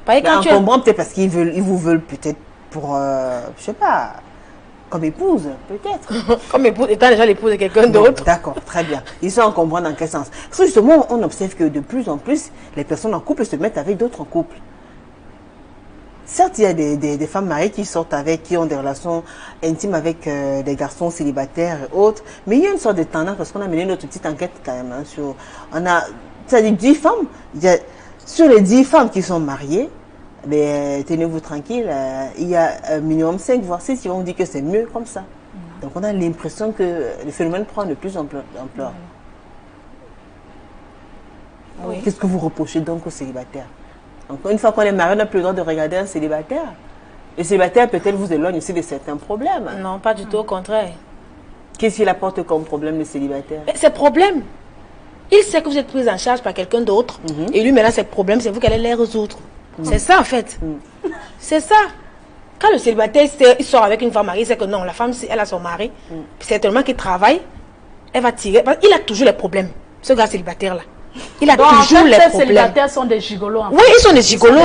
Parce que quand tu es... Encombrants peut-être parce qu'ils vous veulent peut-être pour, je sais pas, comme épouse, peut-être. Comme épouse, étant déjà l'épouse de quelqu'un d'autre. D'accord, très bien. Ils sont encombrants dans quel sens? Parce que justement, on observe que de plus en plus, les personnes en couple se mettent avec d'autres en couple. Certes, il y a des femmes mariées qui sortent avec, qui ont des relations intimes avec des garçons célibataires et autres, mais il y a une sorte de tendance, parce qu'on a mené notre petite enquête quand même, hein, sur, c'est-à-dire 10 femmes, sur les 10 femmes qui sont mariées, mais tenez-vous tranquille, il y a un minimum 5 voire 6 qui vont dire que c'est mieux comme ça. Donc on a l'impression que le phénomène prend de plus en plus d'ampleur. Oui. Qu'est-ce que vous reprochez donc aux célibataires? Encore une fois qu'on est marié, on n'a plus le droit de regarder un célibataire. Le célibataire peut-être vous éloigne aussi de certains problèmes. Non, pas du tout, au contraire. Qu'est-ce qu'il apporte comme problème le célibataire? Mais c'est problème. Il sait que vous êtes prise en charge par quelqu'un d'autre. Et lui, maintenant, ses problèmes, c'est vous qui allez les résoudre. C'est ça, en fait. C'est ça. Quand le célibataire il sort avec une femme mariée, c'est que non, la femme, elle a son mari. Certainement qu'il travaille, elle va tirer. Il a toujours les problèmes, ce gars célibataire-là. Il a Donc, toujours en fait, les ces problèmes. célibataires sont des gigolos. En fait. Oui, ils sont des gigolos.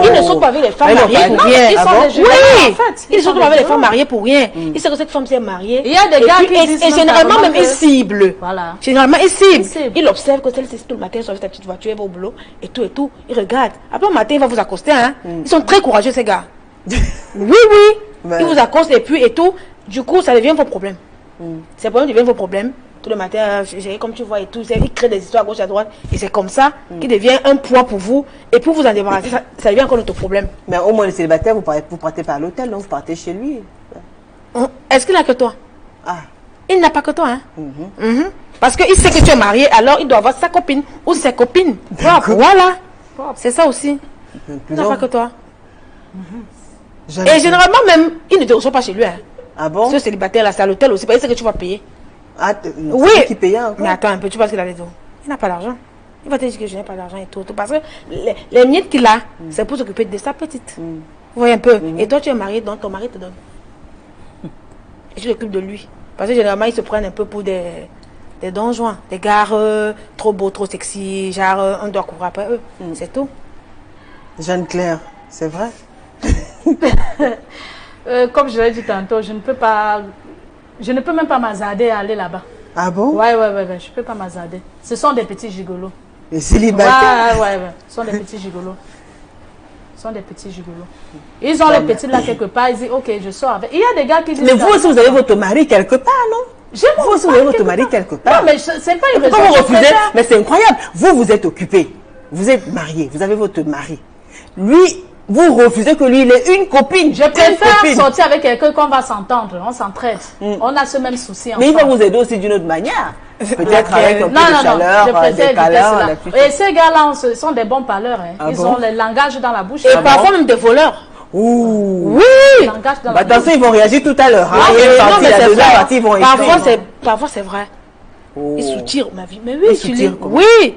Ils ne sont pas avec les femmes Ils n'ont mariées pas pour dit- rien. Ils Ah sont bon? des gigolos, Oui, en fait. ils ne sont des pas avec les gigolos. femmes mariées pour rien. Ils savent que cette femme s'est mariée. Il y a des gars puis, qui disent et même généralement carrément même que- ils ciblent. Voilà. Généralement ils ciblent. Ils ciblent. Il observe que celle-ci tout le matin sur ta petite voiture, elle va au boulot et tout et tout. Il regarde. Après le matin, il va vous accoster. Hein. Ils sont très courageux ces gars. Oui, oui. Ouais. Ils vous accostent et puis et tout. Du coup, ça devient vos problèmes. Ces problèmes deviennent vos problèmes. tout le matin, comme tu vois et tout, il crée des histoires à gauche à droite. Et c'est comme ça qu'il devient un poids pour vous. Et pour vous en débarrasser, ça devient encore notre problème. Mais au moins, le célibataire, vous partez pas à l'hôtel, donc vous partez chez lui. Est-ce qu'il n'a que toi? Ah. Il n'a pas que toi, hein? Parce qu'il sait que tu es marié, alors il doit avoir sa copine ou ses copines. Voilà. C'est ça aussi. Il n'a pas que toi. Et généralement même, il ne te reçoit pas chez lui. Hein. Ah bon? Ce célibataire-là, c'est à l'hôtel aussi. Parce qu'il sait que tu vas payer. Ah, oui. Qui paye encore? Mais attends un peu, tu penses qu'il a des dos. Il n'a pas d'argent. Il va te dire que je n'ai pas d'argent et tout. Parce que les miettes qu'il a, c'est pour s'occuper de sa petite. Vous voyez un peu. Et toi, tu es marié, donc ton mari te donne. Et tu t'occupes de lui. Parce que généralement, ils se prennent un peu pour des donjons, des gars trop beaux, trop sexy, genre on doit courir après eux. C'est tout. Jeanne Claire, c'est vrai? Comme je l'ai dit tantôt, je ne peux même pas m'hazarder à aller là-bas. Ah bon? Ouais, je ne peux pas m'hazarder. Ce sont des petits gigolos. Les célibataires? Ouais. Ce sont des petits gigolos. Ils ont les petits là quelque part, ils disent ok, je sors avec. Il y a des gars qui disent. Mais vous aussi, vous avez votre mari quelque part, non? Vous aussi, vous avez votre mari quelque part. Non, mais c'est pas une raison. Pourquoi vous refusez? Mais c'est incroyable. Vous êtes occupé. Vous êtes marié. Vous avez votre mari. Lui, vous refusez que lui, il ait une copine. Je préfère sortir avec quelqu'un qu'on va s'entendre. On s'entraide. On a ce même souci. Mais il va vous aider aussi d'une autre manière. Peut-être avec un peu de chaleur, des câlins. Et ces gars-là sont des bons parleurs. Hein. Ils ont le langage dans la bouche. Et parfois même des voleurs. Ouh. Oui. Attention, ils vont réagir tout à l'heure. Parfois c'est vrai. Ils soutirent ma vie. Mais oui, ils soutirent. Oui.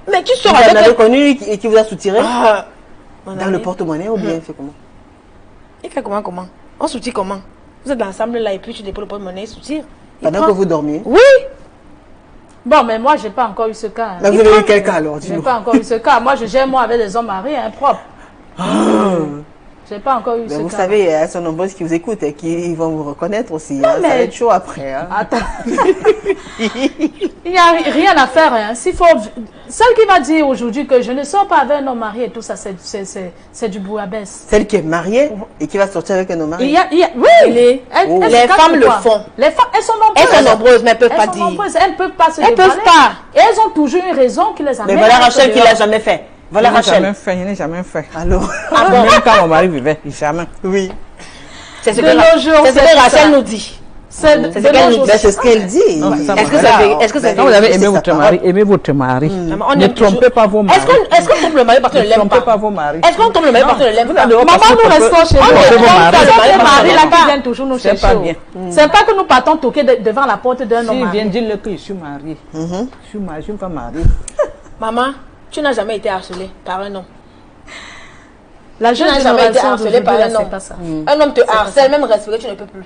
Mais tu sors avec. Vous en avez connu et qui vous a soutiré dans le porte-monnaie ou bien il fait comment? Il fait comment? On soutire comment? Vous êtes ensemble là et puis tu déposes le porte-monnaie, il soutire. Pendant que vous dormiez? Oui. Bon, mais moi, j'ai pas encore eu ce cas. Mais vous avez eu quel cas alors? J'ai pas encore eu ce cas. Moi, je gère moi avec des hommes mariés, propres. J'ai pas encore eu ce cas. Vous savez, il y a son nombreuses qui vous écoutent et qui vont vous reconnaître aussi. Ça va être chaud après. Attends. Il n'y a rien à faire. Hein. S'il faut... Celle qui va dire aujourd'hui que je ne sors pas avec un homme marié et tout ça, c'est du bouillabaisse. Celle qui est mariée et qui va sortir avec un homme marié. Oui, les femmes le font. Les femmes, elles sont nombreuses, mais elles ne peuvent pas dire. Elles ne peuvent pas se dévoiler. Elles ne peuvent pas. Et elles ont toujours une raison qui les amène. Mais voilà Rachel qui ne l'a jamais fait. Voilà Rachel. Je n'ai jamais fait. Alors, même quand mon mari vivait, jamais. Oui. C'est ce que Rachel nous dit. C'est ce qu'elle dit. Est-ce que c'est quand vous avez aimé votre mari, aimez votre mari. Ne trompez pas vos maris. Est-ce qu'on tombe le mari parce qu'on ne l'aime pas? Ne trompez pas vos maris. Est-ce qu'on tombe le mari parce qu'on ne l'aime pas? Maman, nous restons chez nous. Le mari là qui vient toujours nous chercher. C'est pas bien. C'est pas que nous partons toquer devant la porte d'un homme. Si vient dire que je suis marié. Je suis marié, je ne suis pas marié. Maman, tu n'as jamais été harcelée par un homme. La jeune tu n'as jamais été harcelée par un homme. C'est pas ça. Un homme te harcèle, même respirer, tu ne peux plus.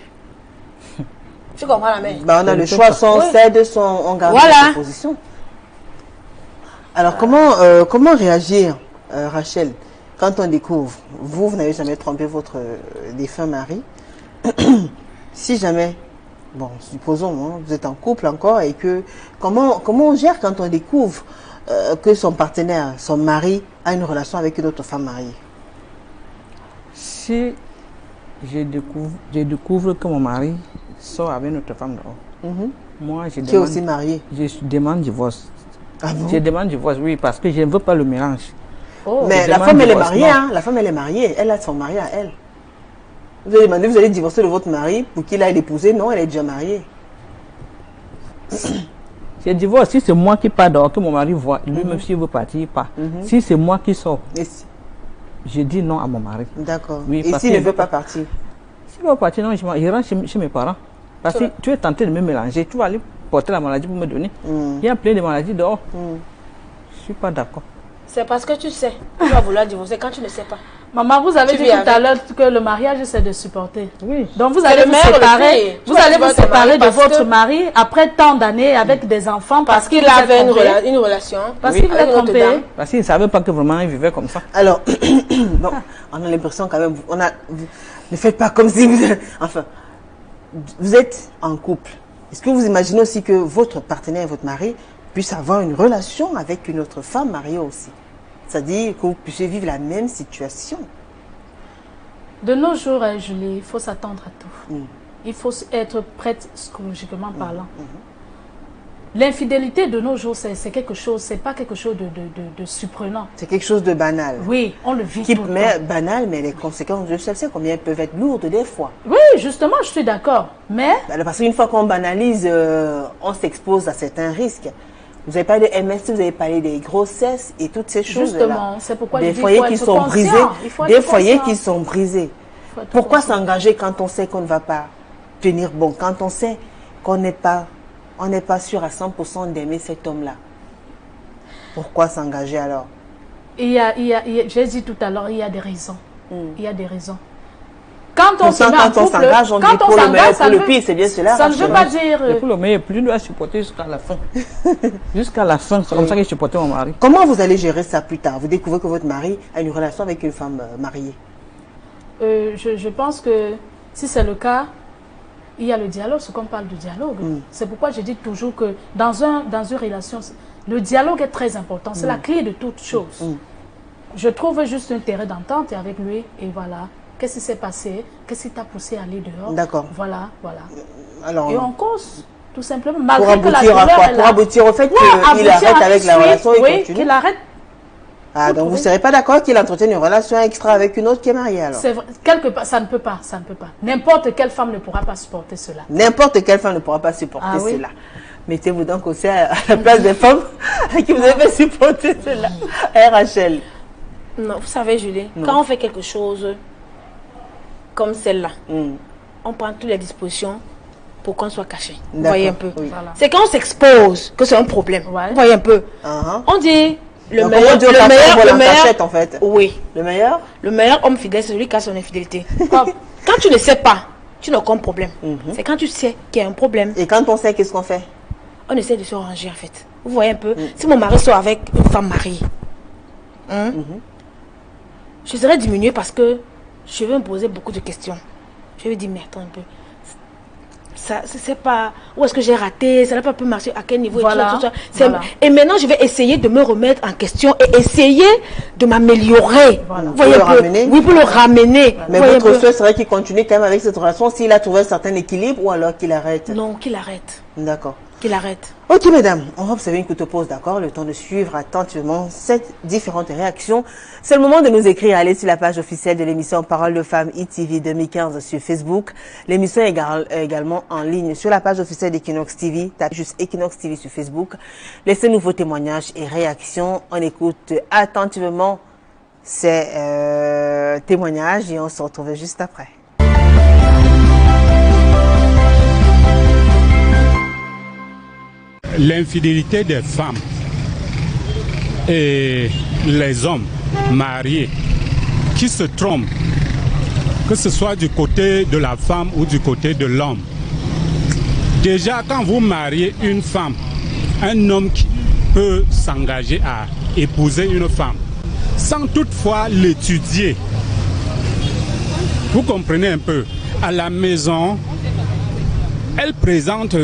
Tu comprends la mère? On a le choix, soit on cède, soit on garde notre position. Alors, comment réagir, Rachel, quand on découvre, vous n'avez jamais trompé votre défunt mari, si jamais, bon, supposons, hein, vous êtes en couple encore, et que, comment on gère quand on découvre que son partenaire, son mari, a une relation avec une autre femme mariée? Si je découvre que mon mari sort avec une autre femme dehors, moi je demande... Qui est aussi mariée? Je demande divorce. Ah bon? Je demande divorce, oui, parce que je ne veux pas le mélange. Mais la femme, elle est mariée, hein? La femme, elle est mariée. Elle a son mari à elle. Vous allez demander, vous allez divorcer de votre mari pour qu'il aille l'épouser? Non, elle est déjà mariée. Je divorce, si c'est moi qui pars dehors, que mon mari voit, lui-même s'il veut partir, il part. Si c'est moi qui sors, je dis non à mon mari. D'accord. Oui, et s'il ne veut pas partir? S'il ne veut pas partir, non, je rentre chez mes parents. Parce que tu es tenté de me mélanger, tu vas aller porter la maladie pour me donner. Il y a plein de maladies dehors. Je ne suis pas d'accord. C'est parce que tu sais, tu vas vouloir divorcer quand tu ne sais pas. Maman, vous avez dit tout à l'heure que le mariage, c'est de supporter. Oui. Donc vous allez vous séparer, de votre mari après tant d'années avec des enfants parce qu'il avait une relation. Parce qu'il est trompé. Parce qu'il ne savait pas que vraiment il vivait comme ça. Alors, bon, on a l'impression quand même, ne faites pas comme si vous êtes, enfin, vous êtes en couple. Est-ce que vous imaginez aussi que votre partenaire, votre mari, puisse avoir une relation avec une autre femme mariée aussi? C'est-à-dire que vous puissiez vivre la même situation. De nos jours, Julie, il faut s'attendre à tout. Il faut être prête psychologiquement parlant. L'infidélité de nos jours, c'est quelque chose, c'est pas quelque chose de surprenant. C'est quelque chose de banal. Oui, on le vit Qui tout le mais temps. banal, mais les conséquences, je sais combien elles peuvent être lourdes des fois. Oui, justement, je suis d'accord. Mais Parce qu'une fois qu'on banalise, on s'expose à certains risques. Vous avez parlé de MS, vous avez parlé des grossesses et toutes ces choses-là. justement, c'est pourquoi Des je dis foyers qu'il qui faut sont être brisés. conscient. Il faut être Des foyers conscient. qui sont brisés. Il faut être Pourquoi conscient. s'engager quand on sait qu'on ne va pas tenir bon, quand on sait qu'on n'est pas sûr à 100% d'aimer cet homme-là? Pourquoi s'engager alors? J'ai dit tout à l'heure, il y a des raisons. Il y a des raisons. Quand on se Pourtant, met en quand on couple, s'engage, on dit pour le meilleur, pour le pire, c'est bien cela. Ça ne veut pas dire... Et pour le meilleur, plus, je dois supporter jusqu'à la fin. Jusqu'à la fin, c'est comme ça que je supportais mon mari. Comment vous allez gérer ça plus tard? Vous découvrez que votre mari a une relation avec une femme mariée. Je pense que si c'est le cas, il y a le dialogue, ce qu'on parle de dialogue. C'est pourquoi je dis toujours que dans une relation, le dialogue est très important. C'est la clé de toute chose. Je trouve juste un terrain d'entente avec lui et voilà. Qu'est-ce qui s'est passé? Qu'est-ce qui t'a poussé à aller dehors? D'accord. Voilà, voilà. Alors, Et on cause, tout simplement, pour malgré que la aboutir à douleur quoi? est Pour là. aboutir au fait Non, qu'il aboutir arrête à avec la suite, relation et oui, continue. qu'il arrête. Ah, donc vous ne trouvez? serez pas d'accord qu'il entretienne une relation extra avec une autre qui est mariée alors? C'est vrai, quelque part, ça ne peut pas, ça ne peut pas. N'importe quelle femme ne pourra pas supporter cela. N'importe quelle femme ne pourra pas supporter Ah oui. cela. Mettez-vous donc aussi à la place des femmes à qui vous avez fait supporter cela. Rachel. Non, vous savez, Julie, quand on fait quelque chose comme celle-là, on prend toutes les dispositions pour qu'on soit caché. Vous D'accord, voyez un peu. oui. Voilà. C'est quand on s'expose que c'est un problème. Ouais. Vous voyez un peu. Uh-huh. On dit le Donc, meilleur, on dit au café, on voit la cachette, en fait. Oui. Le meilleur? Le meilleur homme fidèle, c'est celui qui a son infidélité. Quand tu ne sais pas, tu n'as aucun problème. C'est quand tu sais qu'il y a un problème, Et quand on sait, qu'est-ce qu'on fait? on essaie de se ranger en fait. Vous voyez un peu. Si mon mari sort avec une femme mariée, je serais diminuée parce que je vais me poser beaucoup de questions. Je vais dire, mais attends un peu. Ça, c'est pas... Où est-ce que j'ai raté? Ça n'a pas pu marcher. À quel niveau? Voilà, Et, tout ça. voilà. Et maintenant, je vais essayer de me remettre en question et essayer de m'améliorer. Voilà. Vous voyez Pour le un peu? ramener? Oui, pour le ramener. Mais Vous voyez un votre peu? souhait serait qu'il continue quand même avec cette relation s'il a trouvé un certain équilibre ou alors qu'il arrête? Non, qu'il arrête. D'accord. Qu'il arrête. Ok, mesdames, on va observer une courte pause, d'accord? Le temps de suivre attentivement ces différentes réactions. C'est le moment de nous écrire. Allez sur la page officielle de l'émission Parole de Femmes ITV 2015 sur Facebook. L'émission est également en ligne sur la page officielle d'Equinox TV. Tapez juste Equinox TV sur Facebook. Laissez-nous vos témoignages et réactions. On écoute attentivement ces témoignages et on se retrouve juste après. L'infidélité des femmes et les hommes mariés qui se trompent, que ce soit du côté de la femme ou du côté de l'homme. Déjà, quand vous mariez une femme, un homme qui peut s'engager à épouser une femme sans toutefois l'étudier. Vous comprenez un peu, à la maison, elle présente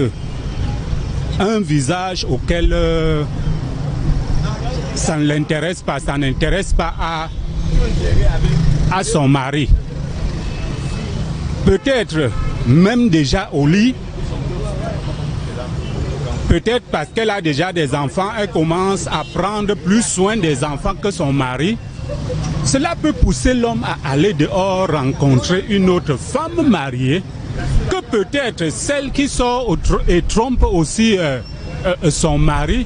un visage auquel ça ne l'intéresse pas, ça n'intéresse pas à son mari. Peut-être même déjà au lit, peut-être parce qu'elle a déjà des enfants, elle commence à prendre plus soin des enfants que son mari. Cela peut pousser l'homme à aller dehors rencontrer une autre femme mariée, que peut-être celle qui sort et trompe aussi son mari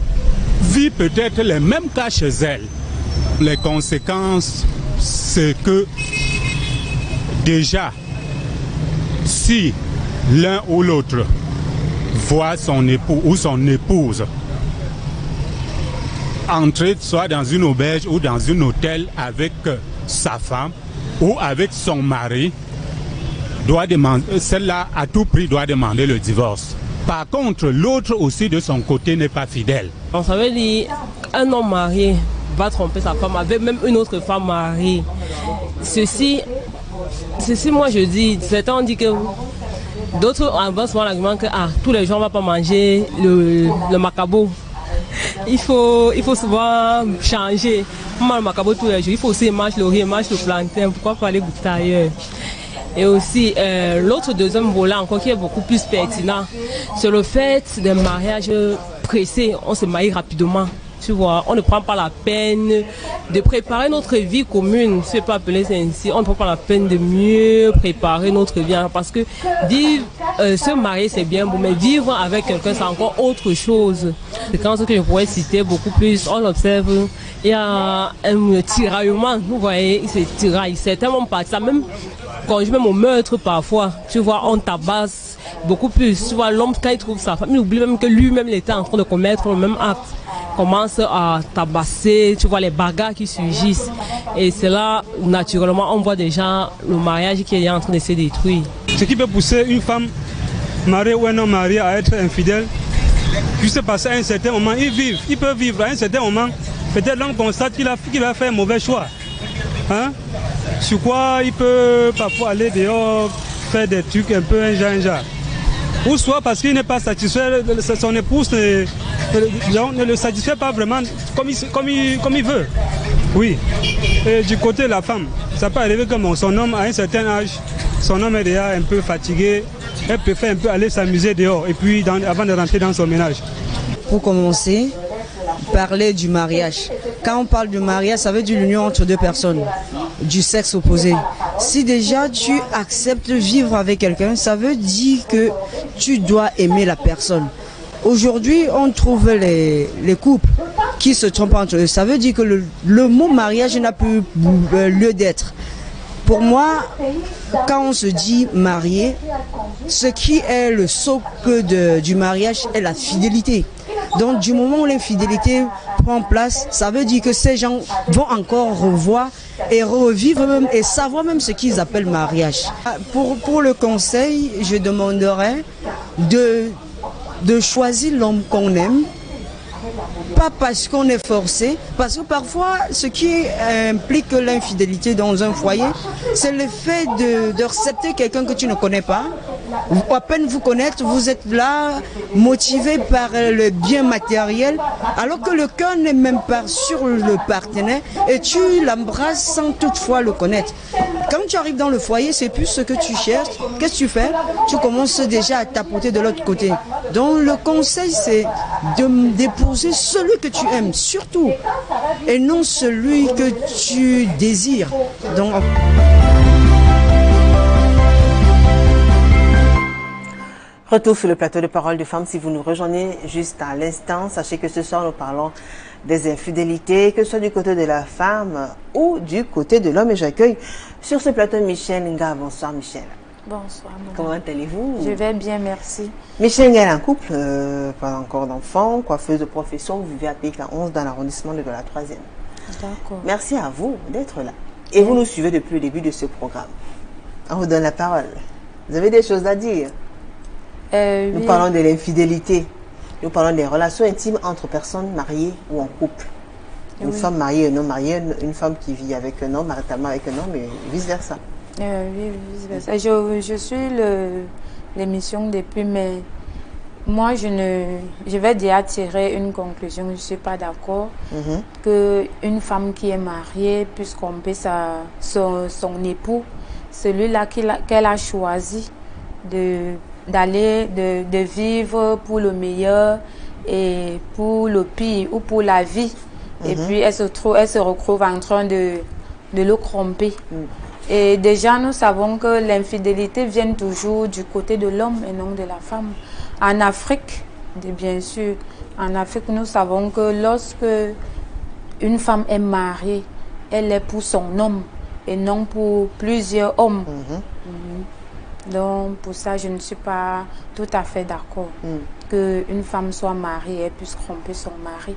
vit peut-être les mêmes cas chez elle. Les conséquences, c'est que déjà, si l'un ou l'autre voit son époux ou son épouse entrer soit dans une auberge ou dans un hôtel avec sa femme ou avec son mari, doit demander, celle-là à tout prix doit demander le divorce. Par contre, l'autre aussi de son côté n'est pas fidèle. On savait dire un homme marié va tromper sa femme avec même une autre femme mariée. Ceci moi je dis, certains ont dit que d'autres avancent souvent l'argument que tous les gens ne vont pas manger le macabo. Il faut souvent changer. On mange le macabo tous les jours. Il faut aussi manger le riz, manger le plantain. Pourquoi pas aller goûter ailleurs? Et aussi, l'autre deuxième volet encore qui est beaucoup plus pertinent, c'est le fait des mariages pressé, on se marie rapidement. Tu vois, on ne prend pas la peine de préparer notre vie commune, je ne sais pas appeler ça ainsi. On ne prend pas la peine de mieux préparer notre vie, hein, parce que vivre, se marier c'est bien beau, mais vivre avec quelqu'un c'est encore autre chose. C'est quand ce que je pourrais citer beaucoup plus, on observe, il y a un tiraillement, vous voyez, il se tiraille, c'est tellement pas ça, même quand je mets mon meurtre parfois, tu vois, on tabasse beaucoup plus. Tu vois, l'homme quand il trouve sa femme, il oublie même que lui-même il était en train de commettre le même acte. Commence à tabasser, tu vois les bagarres qui surgissent. Et c'est là, naturellement, on voit déjà le mariage qui est en train de se détruire. Ce qui peut pousser une femme mariée ou un homme marié à être infidèle, puisse passer à un certain moment, ils peuvent vivre à un certain moment. Peut-être l'homme constate qu'il va faire un mauvais choix. Hein? Sur quoi il peut parfois aller dehors, faire des trucs un peu un genre. Ou soit parce qu'il n'est pas satisfait, son épouse ne le satisfait pas vraiment comme il veut. Oui. Et du côté de la femme, ça peut arriver que son homme, à un certain âge, son homme est déjà un peu fatigué, elle préfère un peu aller s'amuser dehors et puis avant de rentrer dans son ménage. Pour commencer, parler du mariage. Quand on parle de mariage, ça veut dire l'union entre deux personnes du sexe opposé. Si déjà tu acceptes de vivre avec quelqu'un, ça veut dire que tu dois aimer la personne. Aujourd'hui, on trouve les couples qui se trompent entre eux. Ça veut dire que le mot mariage n'a plus lieu d'être. Pour moi, quand on se dit marié, ce qui est le socle du mariage est la fidélité. Donc du moment où l'infidélité prend place, ça veut dire que ces gens vont encore revoir et revivre même et savoir même ce qu'ils appellent mariage. Pour le conseil, je demanderais de choisir l'homme qu'on aime, pas parce qu'on est forcé, parce que parfois ce qui implique l'infidélité dans un foyer, c'est le fait d'accepter quelqu'un que tu ne connais pas. À peine vous connaître, vous êtes là motivé par le bien matériel, alors que le cœur n'est même pas sur le partenaire et tu l'embrasses sans toutefois le connaître. Quand tu arrives dans le foyer, c'est plus ce que tu cherches. Qu'est-ce que tu fais? Tu commences déjà à tapoter de l'autre côté. Donc le conseil, c'est d'épouser celui que tu aimes, surtout, et non celui que tu désires. Donc, retour sur le plateau de Parole de Femmes. Si vous nous rejoignez juste à l'instant, sachez que ce soir nous parlons des infidélités, que ce soit du côté de la femme ou du côté de l'homme. Et j'accueille sur ce plateau Michel Nga. Bonsoir Michel. Bonsoir. Madame. Comment allez-vous? Je vais bien, merci. Michel Nga est un couple, pas encore d'enfants, coiffeuse de profession. Vous vivez à Pékin 11 dans l'arrondissement de la 3e. D'accord. Merci à vous d'être là. Et vous nous suivez depuis le début de ce programme. On vous donne la parole. Vous avez des choses à dire? Nous Oui. parlons de l'infidélité. Nous parlons des relations intimes entre personnes mariées ou en couple. Une femme mariée et un homme marié, une femme qui vit avec un homme, maritalement avec un homme, et vice-versa. Oui, vice-versa. Je suis l'émission depuis, mais moi, je vais déjà tirer une conclusion. Je ne suis pas d'accord qu'une femme qui est mariée puisse tromper son époux, celui-là qu'elle a choisi de vivre pour le meilleur et pour le pire ou pour la vie. Et puis elle se retrouve en train de le tromper. Et déjà nous savons que l'infidélité vient toujours du côté de l'homme et non de la femme. En Afrique, bien sûr, en Afrique nous savons que lorsque une femme est mariée, elle est pour son homme et non pour plusieurs hommes. Donc, pour ça, je ne suis pas tout à fait d'accord qu'une femme soit mariée et puisse tromper son mari.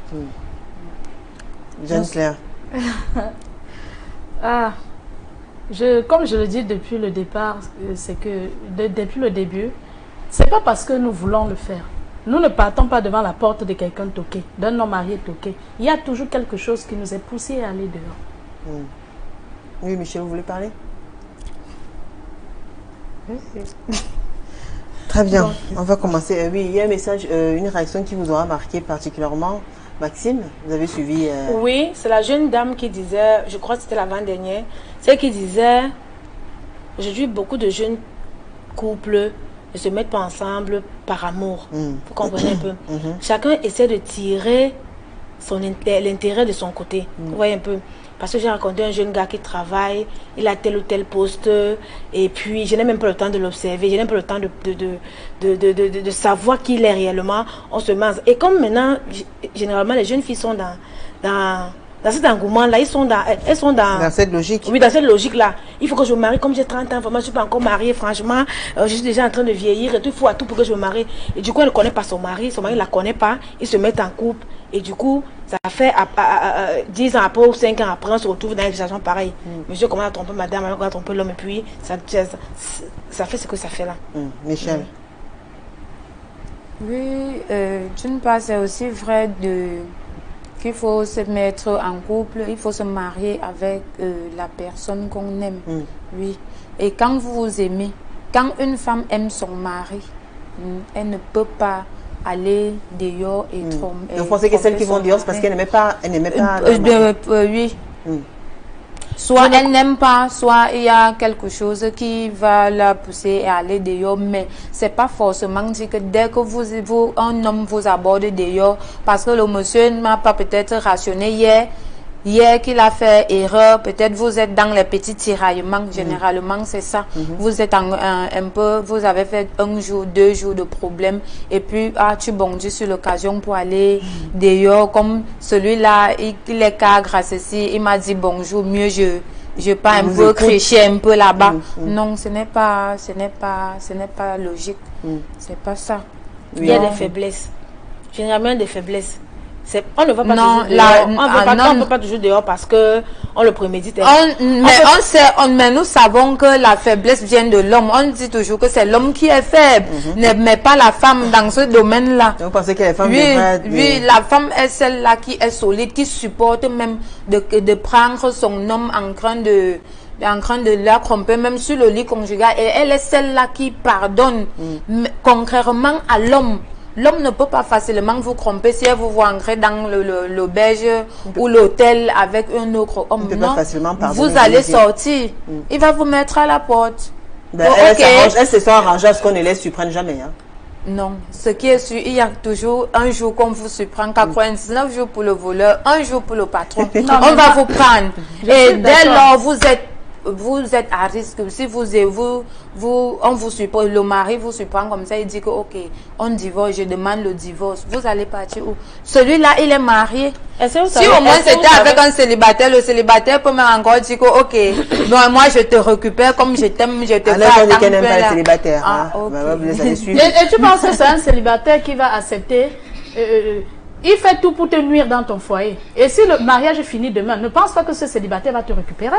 Jeanne Claire. Comme je le dis depuis le départ, c'est que depuis le début, c'est pas parce que nous voulons le faire. Nous ne partons pas devant la porte de quelqu'un toqué, d'un homme marié toqué. Il y a toujours quelque chose qui nous est poussé à aller dehors. Oui, Michel, vous voulez parler? Très bien, on va commencer. Oui, il y a un message, une réaction qui vous aura marqué particulièrement. Maxime, vous avez suivi... Oui, c'est la jeune dame qui disait, je crois que c'était l'avant-dernière, celle qui disait, aujourd'hui beaucoup de jeunes couples ne se mettent pas ensemble par amour. Vous comprenez un peu. Chacun essaie de tirer l'intérêt de son côté. Vous voyez un peu. Parce que j'ai rencontré un jeune gars qui travaille, il a tel ou tel poste, et puis je n'ai même pas le temps de l'observer, je n'ai même pas le temps de savoir qui il est réellement. On se masse. Et comme maintenant, généralement, les jeunes filles sont dans cet engouement-là, elles sont dans cette logique. Oui, dans cette logique-là. Il faut que je me marie, comme j'ai 30 ans, vraiment, je ne suis pas encore mariée, franchement, je suis déjà en train de vieillir, et tout, il faut à tout pour que je me marie. Et du coup, elle ne connaît pas son mari ne la connaît pas, ils se mettent en couple, et du coup, ça fait 10 ans après ou 5 ans après, on se retrouve dans une situation pareille. Monsieur commence à tromper madame, alors qu'on a trompé l'homme, et puis ça fait ce que ça fait là. Michel. Oui, d'une part, c'est aussi vrai qu'il faut se mettre en couple, il faut se marier avec la personne qu'on aime. Oui. Et quand vous vous aimez, quand une femme aime son mari, elle ne peut pas aller dehors et tromper. Vous pensez que celles qui vont dehors, c'est parce qu'elle n'aimait pas oui. Soit elle n'aime pas, soit il y a quelque chose qui va la pousser à aller dehors, mais c'est pas forcément dit que dès que un homme vous aborde dehors, parce que le monsieur n'a pas peut-être rationné hier qu'il a fait erreur, peut-être vous êtes dans les petits tiraillements, généralement c'est ça. Vous êtes un peu, vous avez fait 1 jour, 2 jours de problème, et puis tu bondis sur l'occasion pour aller dehors, comme celui-là, il est cadre à ceci, il m'a dit bonjour, mieux je pas un peu crécher un peu là-bas. Non, ce n'est pas logique. C'est pas ça. Il y a des faiblesses. Généralement des faiblesses. On ne va pas toujours dehors. On ne va pas toujours dehors parce que on le prémédite. Mais nous savons que la faiblesse vient de l'homme. On dit toujours que c'est l'homme qui est faible, mais pas la femme dans ce domaine-là. Vous pensez que les femmes oui, la femme est celle-là qui est solide, qui supporte même de prendre son homme en train de la tromper, même sur le lit conjugal. Et elle est celle-là qui pardonne. Contrairement à l'homme. L'homme ne peut pas facilement vous tromper si elle vous voit entrer dans l'auberge ou l'hôtel avec un autre homme. Non, vous allez sortir. Il va vous mettre à la porte. Elle se sont arrangées à ce qu'on ne les surprenne jamais. Non, ce qui est sûr, il y a toujours un jour qu'on vous surprend, 99 jours pour le voleur, 1 jour pour le patron. On va vous prendre. Et dès lors, vous êtes à risque. Si on vous surprend, le mari vous surprend comme ça, il dit que ok, on divorce, je demande le divorce. Vous allez partir où? Celui-là, il est marié. Si au moins c'était avec un célibataire, le célibataire peut même encore dire que ok, non, moi je te récupère comme je t'aime, je te fais attendre. Elle n'aime pas les célibataires. Et tu penses que c'est un célibataire qui va accepter il fait tout pour te nuire dans ton foyer. Et si le mariage est fini demain, ne pense pas que ce célibataire va te récupérer.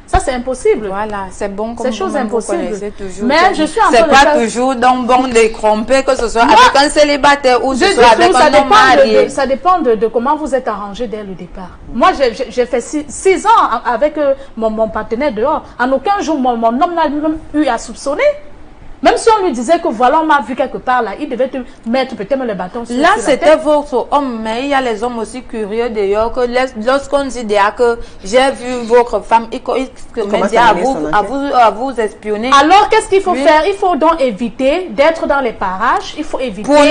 Ça, c'est impossible. Voilà, c'est bon comme c'est chose impossible. Toujours. Mais je suis en train de pas toujours donc bon de tromper, que ce soit avec un célibataire ou ce soit avec un homme marié. Ça dépend de comment vous êtes arrangé dès le départ. Moi, j'ai fait 6 ans avec mon partenaire dehors. En aucun jour, mon homme n'a même eu à soupçonner. Même si on lui disait que voilà, on m'a vu quelque part là, il devait te mettre peut-être le bâton sur la tête. Là, c'était votre homme, mais il y a les hommes aussi curieux d'ailleurs, que lorsqu'on dit d'ailleurs que j'ai vu votre femme, il commence à vous espionner. Alors, qu'est-ce qu'il faut faire? Il faut donc éviter d'être dans les parages, il faut éviter pour ne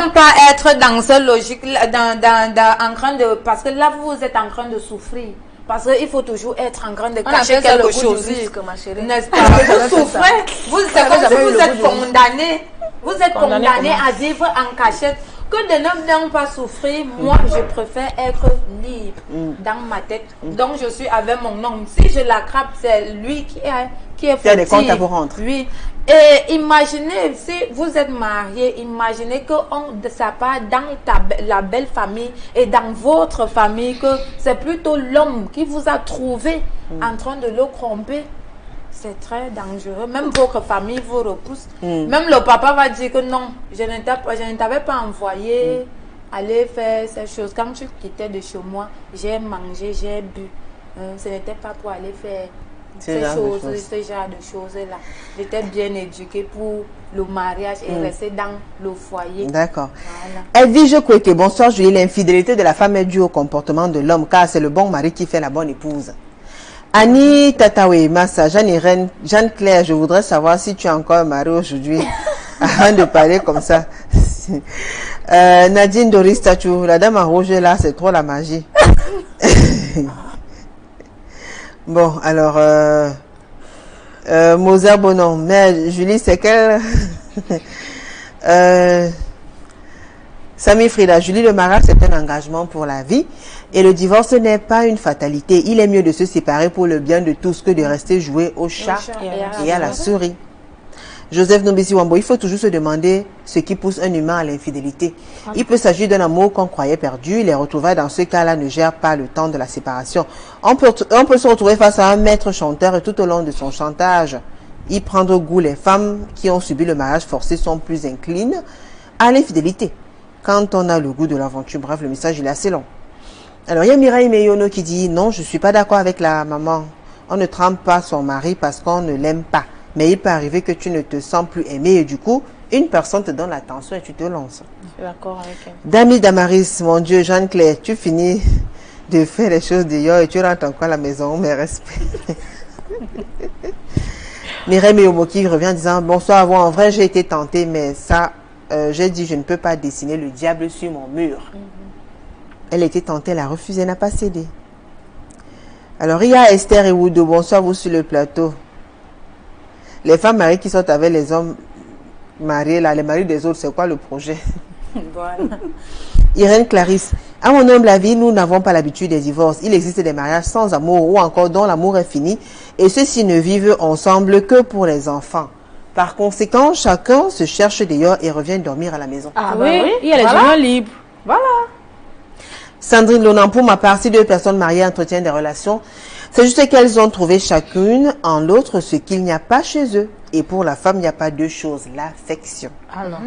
donc pas être dans cette logique, en train de, parce que là, vous êtes en train de souffrir. Parce qu'il faut toujours être en train de cacher quelque chose. N'est-ce pas? Vous souffrez. Vous êtes condamné. Vous êtes condamné à vivre en cachette. Que de ne pas souffrir, moi je préfère être libre dans ma tête. Donc je suis avec mon homme. Si je l'attrape, c'est lui qui est fautif. Il y a des comptes à vous rendre. Oui. Et imaginez, si vous êtes marié, imaginez que de sa part, dans la belle famille et dans votre famille, que c'est plutôt l'homme qui vous a trouvé en train de le tromper. C'est très dangereux. Même votre famille vous repousse. Même le papa va dire que non, je ne t'avais pas envoyé aller faire ces choses. Quand tu quittais de chez moi, j'ai mangé, j'ai bu. Ce n'était pas pour aller faire ce genre de choses-là. J'étais bien éduquée pour le mariage et rester dans le foyer. D'accord. Voilà. Edwige Kouété, bonsoir Julie. L'infidélité de la femme est due au comportement de l'homme, car c'est le bon mari qui fait la bonne épouse. Annie Tatawe, Massa, Jeanne-Claire, je voudrais savoir si tu es encore mariée aujourd'hui, avant de parler comme ça. Nadine Doris Tachou, la dame en rouge là, c'est trop la magie. Bon, alors, Moser Bonon, mais Julie, c'est quelle... Samy Frida, Julie, le mariage, c'est un engagement pour la vie. Et le divorce n'est pas une fatalité. Il est mieux de se séparer pour le bien de tous que de rester jouer au chat et à la souris. Joseph Nombisi Wambo, il faut toujours se demander ce qui pousse un humain à l'infidélité. Il peut s'agir d'un amour qu'on croyait perdu. Les retrouvailles dans ce cas-là ne gèrent pas le temps de la séparation. On peut se retrouver face à un maître chanteur et tout au long de son chantage, y prendre goût. Les femmes qui ont subi le mariage forcé sont plus inclines à l'infidélité. Quand on a le goût de l'aventure, bref, le message il est assez long. Alors, il y a Mireille Meyono qui dit, non, je ne suis pas d'accord avec la maman. On ne trempe pas son mari parce qu'on ne l'aime pas. Mais il peut arriver que tu ne te sens plus aimé et du coup, une personne te donne l'attention et tu te lances. Je suis d'accord avec elle. Dami Damaris, mon Dieu, Jeanne-Claire, tu finis de faire les choses dehors et tu rentres encore à la maison, mes respects. Mireille Meyono qui revient en disant, bonsoir, en vrai, j'ai été tentée, mais ça, j'ai dit, je ne peux pas dessiner le diable sur mon mur. Elle était tentée, elle a refusé, elle n'a pas cédé. Alors, il y a Esther et Woudou. Bonsoir, vous sur le plateau. Les femmes mariées qui sortent avec les hommes mariés, là, les maris des autres, c'est quoi le projet? Voilà. Irène Clarisse. À mon humble avis, nous n'avons pas l'habitude des divorces. Il existe des mariages sans amour ou encore dont l'amour est fini et ceux-ci ne vivent ensemble que pour les enfants. Par conséquent, chacun se cherche dehors et revient dormir à la maison. Ah oui, il y a les gens libres. Voilà. Sandrine Lonan, pour ma part, si deux personnes mariées entretiennent des relations, c'est juste qu'elles ont trouvé chacune en l'autre ce qu'il n'y a pas chez eux. Et pour la femme, il n'y a pas deux choses, l'affection. Alors.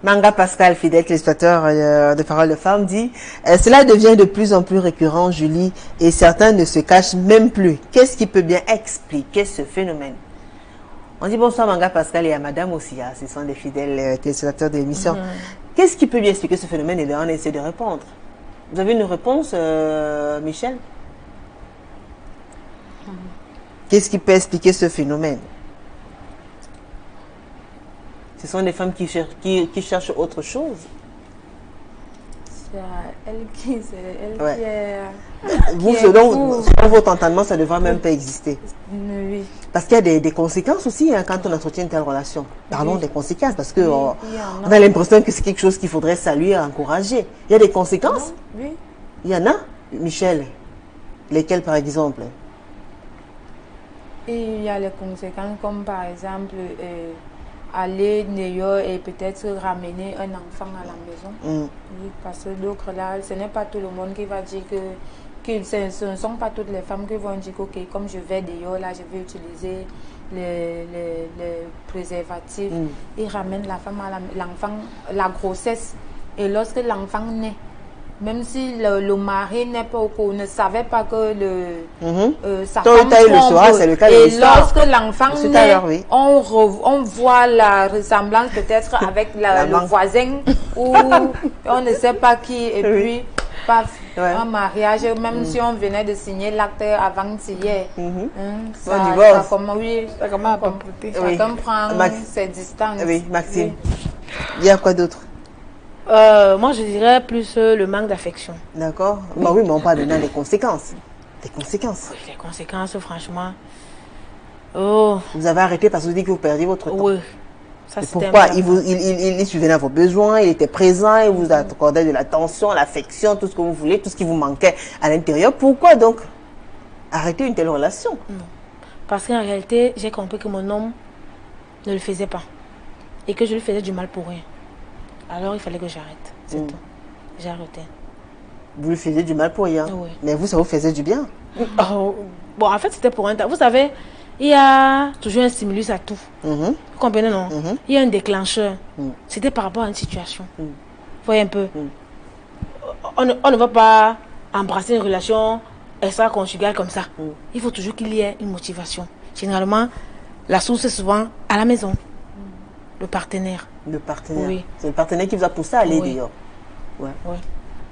Manga Pascal, fidèle téléspectateur de Parole de Femme, dit cela devient de plus en plus récurrent, Julie, et certains ne se cachent même plus. Qu'est-ce qui peut bien expliquer ce phénomène? On dit bonsoir Manga Pascal et à madame aussi, ce sont des fidèles téléspectateurs de l'émission. Qu'est-ce qui peut bien expliquer ce phénomène? Et bien, on essaie de répondre. Vous avez une réponse, Michel? Qu'est-ce qui peut expliquer ce phénomène? Ce sont des femmes qui cherchent autre chose. C'est elle qui est... Vous, selon votre entendement, ça ne devrait même pas exister. Oui. Parce qu'il y a des conséquences aussi quand on entretient une telle relation. Parlons des conséquences parce que on a l'impression que c'est quelque chose qu'il faudrait saluer et encourager. Il y a des conséquences? Oui. Il y en a, Michel. Lesquelles, par exemple? Et il y a les conséquences comme par exemple aller dehors et peut-être ramener un enfant à la maison. Oui, parce que d'autres là, ce n'est pas tout le monde qui va dire que ce ne sont pas toutes les femmes qui vont dire que ok, comme je vais dehors là, je vais utiliser les préservatifs. Ils ramènent la femme à l'enfant, la grossesse. Et lorsque l'enfant naît, même si le mari n'est pas au courant, ne savait pas que sa femme c'est le cas de et l'histoire. lorsque l'enfant naît, on voit la ressemblance peut-être avec le voisin ou on ne sait pas qui et puis paf, un mariage, même si on venait de signer l'acte avant-hier, chacun prend ses distances. Oui, Maxime. Il y a quoi d'autre? Moi, je dirais plus le manque d'affection. D'accord. Oui. Bah oui, mais on parle maintenant des conséquences. Des conséquences. Les conséquences, franchement. Oh. Vous avez arrêté parce que vous dites que vous perdiez votre temps. Oui. Ça, pourquoi? Il subvenait à vos besoins, il était présent, il vous accordait de l'attention, l'affection, tout ce que vous voulez, tout ce qui vous manquait à l'intérieur. Pourquoi donc arrêter une telle relation? Non. Parce qu'en réalité, j'ai compris que mon homme ne le faisait pas. Et que je lui faisais du mal pour rien. Alors il fallait que j'arrête. C'est tout. J'ai arrêté. Vous lui faisiez du mal pour rien? Oui. Mais vous, ça vous faisait du bien? Bon, en fait, c'était pour un temps. Vous savez, il y a toujours un stimulus à tout. Vous comprenez, non? Il y a un déclencheur. C'était par rapport à une situation. Vous voyez un peu. On ne va pas embrasser une relation extra-conjugale comme ça. Il faut toujours qu'il y ait une motivation. Généralement, la source est souvent à la maison. Le partenaire. Le partenaire. Oui. C'est le partenaire qui vous a poussé à aller dehors. Oui.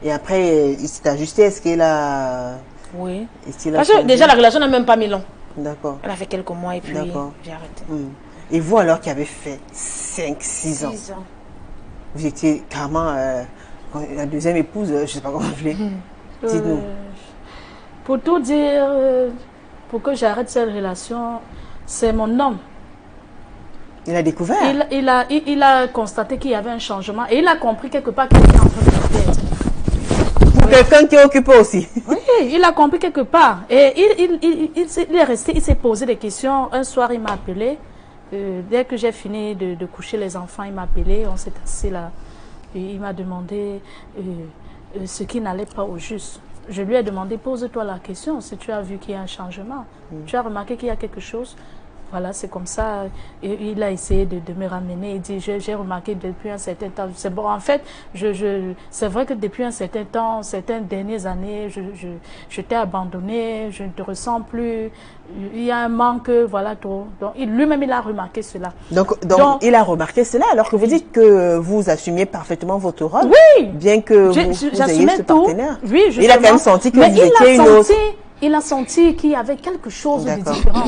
Et après, il s'est ajusté. Est-ce qu'il a Oui. Parce que déjà, la relation n'a même pas mis long. D'accord. Elle a fait quelques mois et puis j'ai arrêté. Et vous, alors, qui avez fait 5-6 ans, vous étiez carrément la deuxième épouse, je ne sais pas comment vous voulez. Dites-nous. Pour tout dire, pour que j'arrête cette relation, c'est mon homme. Il a découvert. Il a constaté qu'il y avait un changement et il a compris quelque part qu'il était en train de perdre. Pour quelqu'un qui est occupé aussi. Oui, il a compris quelque part. Et il est resté, il s'est posé des questions. Un soir, il m'a appelé. Dès que j'ai fini de coucher les enfants, il m'a appelé. On s'est assis là. Et il m'a demandé ce qui n'allait pas au juste. Je lui ai demandé, pose-toi la question, si tu as vu qu'il y a un changement. Tu as remarqué qu'il y a quelque chose. Voilà, c'est comme ça. Et il a essayé de me ramener. Il dit, j'ai remarqué depuis un certain temps. C'est bon, en fait, c'est vrai que depuis un certain temps, certaines dernières années, je t'ai abandonné, je ne te ressens plus. Il y a un manque, voilà, trop. Donc, lui-même, il a remarqué cela. Donc, il a remarqué cela, alors que vous dites que vous assumiez parfaitement votre rôle. Oui! Bien que vous ayez ce partenaire. Oui, justement. Il a quand même senti que vous étiez une autre. Il a senti qu'il y avait quelque chose de différent.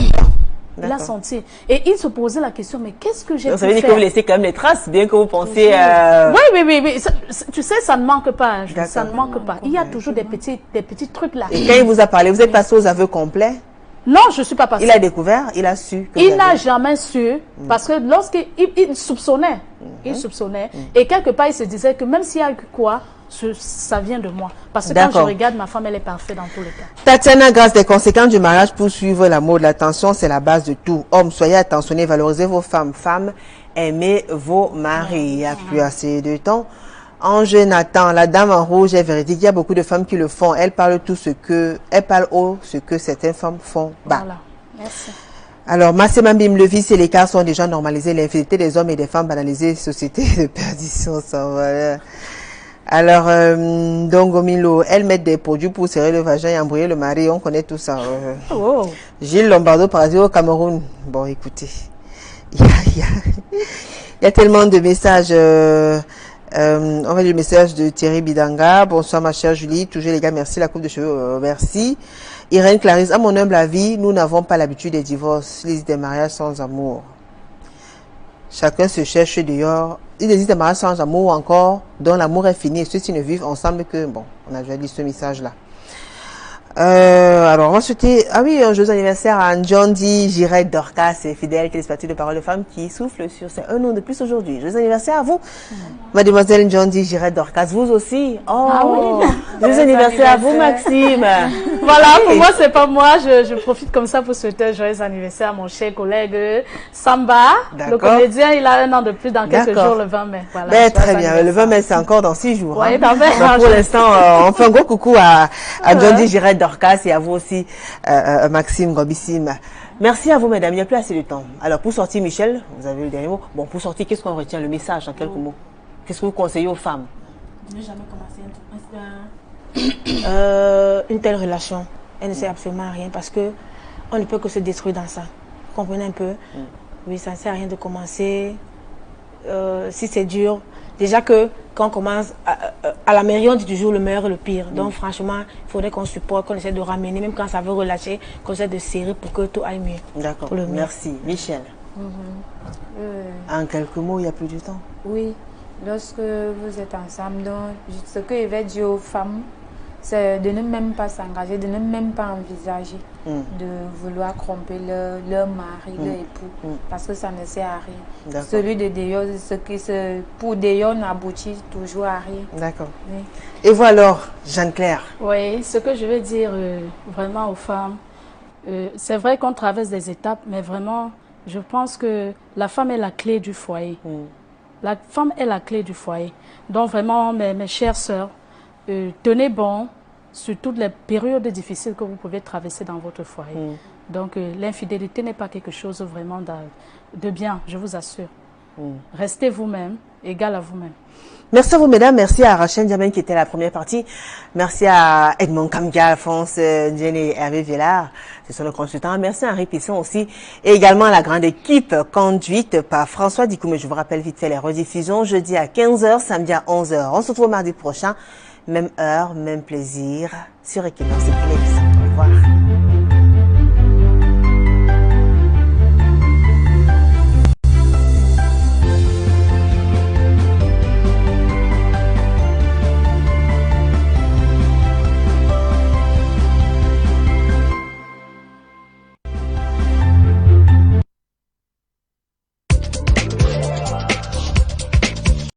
Il a senti. Et il se posait la question, mais qu'est-ce que j'ai pu faire? Ça veut dire que vous laissez quand même les traces, bien que vous pensiez... Oui. Tu sais, ça ne manque pas. Ça ne manque pas. Il y a toujours des petits trucs là. Et quand il vous a parlé, vous êtes passé aux aveux complets? Non, je ne suis pas passée. Il a découvert, il a su. Il n'a jamais su, parce que lorsqu'il soupçonnait, et quelque part il se disait que même s'il y a quoi, ça vient de moi. Parce que quand je regarde, ma femme, elle est parfaite dans tous les cas. Tatiana, grâce des conséquences du mariage pour suivre l'amour, l'attention, c'est la base de tout. Hommes, soyez attentionnés, valorisez vos femmes. Femmes, aimez vos maris. Il n'y a plus assez de temps. Ange Nathan, la dame en rouge est véridique. Il y a beaucoup de femmes qui le font. Elles parlent haut ce que certaines femmes font bas. Voilà. Merci. Alors, Massima Bim, le vice et l'écart sont déjà normalisés. L'infidélité des hommes et des femmes banalisée. Société de perdition sans valeur. Alors, Dongomilo, elles mettent des produits pour serrer le vagin et embrouiller le mari. On connaît tout ça. Gilles Lombardo, paradis au Cameroun. Bon, écoutez, il y a tellement de messages. On va dire le message de Thierry Bidanga. Bonsoir ma chère Julie, toujours les gars, merci la coupe de cheveux, merci. Irène Clarisse, à mon humble avis, nous n'avons pas l'habitude des divorces, des mariages sans amour. Chacun se cherche dehors. Il existe des mariages sans amour ou encore dont l'amour est fini et ceux-ci ne vivent ensemble que, bon, on a déjà dit ce message-là. Alors, on va souhaiter, un joyeux anniversaire à Njondi Jiret Dorcas, fidèle téléspectatrice de Parole de Femmes qui souffle sur ses un an de plus aujourd'hui. Joyeux anniversaire à vous, mademoiselle Njondi Jiret Dorcas, vous aussi. Joyeux anniversaire à vous, Maxime. Voilà, pour moi, c'est pas moi. Je profite comme ça pour souhaiter un joyeux anniversaire à mon cher collègue Samba. Le comédien, il a un an de plus dans quelques jours, le 20 mai. Voilà, très bien, le 20 mai, c'est encore dans 6 jours. Oui, Donc, pour l'instant, on fait un gros coucou à Njondi Jiret Dorcas et à vous aussi, Maxime Gobissime. Merci à vous, mesdames. Il n'y a plus assez de temps. Alors, pour sortir, Michel, vous avez le dernier mot. Bon, pour sortir, qu'est-ce qu'on retient? Le message en quelques mots. Qu'est-ce que vous conseillez aux femmes? Ne jamais commencer une telle relation. Elle ne sert absolument à rien parce que on ne peut que se détruire dans ça. Vous comprenez un peu? Oui, ça ne sert à rien de commencer. Si c'est dur, déjà que quand on commence à la mairie, on dit toujours le meilleur et le pire. Donc franchement, il faudrait qu'on supporte, qu'on essaie de ramener, même quand ça veut relâcher, qu'on essaie de serrer pour que tout aille mieux. D'accord, merci. Michel, en quelques mots, il n'y a plus de temps. Oui, lorsque vous êtes ensemble, donc, ce que je vais dire aux femmes, c'est de ne même pas s'engager, de ne même pas envisager de vouloir tromper leur mari, leur époux, parce que ça ne sert à rien. Celui de Déo, pour Déo n'aboutit toujours à rien. D'accord. Oui. Et vous alors, Jeanne-Claire? Oui, ce que je veux dire vraiment aux femmes, c'est vrai qu'on traverse des étapes, mais vraiment, je pense que la femme est la clé du foyer. La femme est la clé du foyer. Donc vraiment, mes chères sœurs, tenez bon sur toutes les périodes difficiles que vous pouvez traverser dans votre foyer. Donc, l'infidélité n'est pas quelque chose vraiment de bien, je vous assure. Restez vous-même, égal à vous-même. Merci à vous, mesdames. Merci à Rachel Diamène qui était la première partie. Merci à Edmond Kamga, Alphonse, Jenny et Hervé Villard. Ce sont nos consultants. Merci à Henri Pisson aussi. Et également à la grande équipe conduite par François Dikoum. Je vous rappelle vite fait les rediffusions. Jeudi à 15h, samedi à 11h. On se retrouve mardi prochain. Même heure, même plaisir. Sur Equinox Télévision. revoir.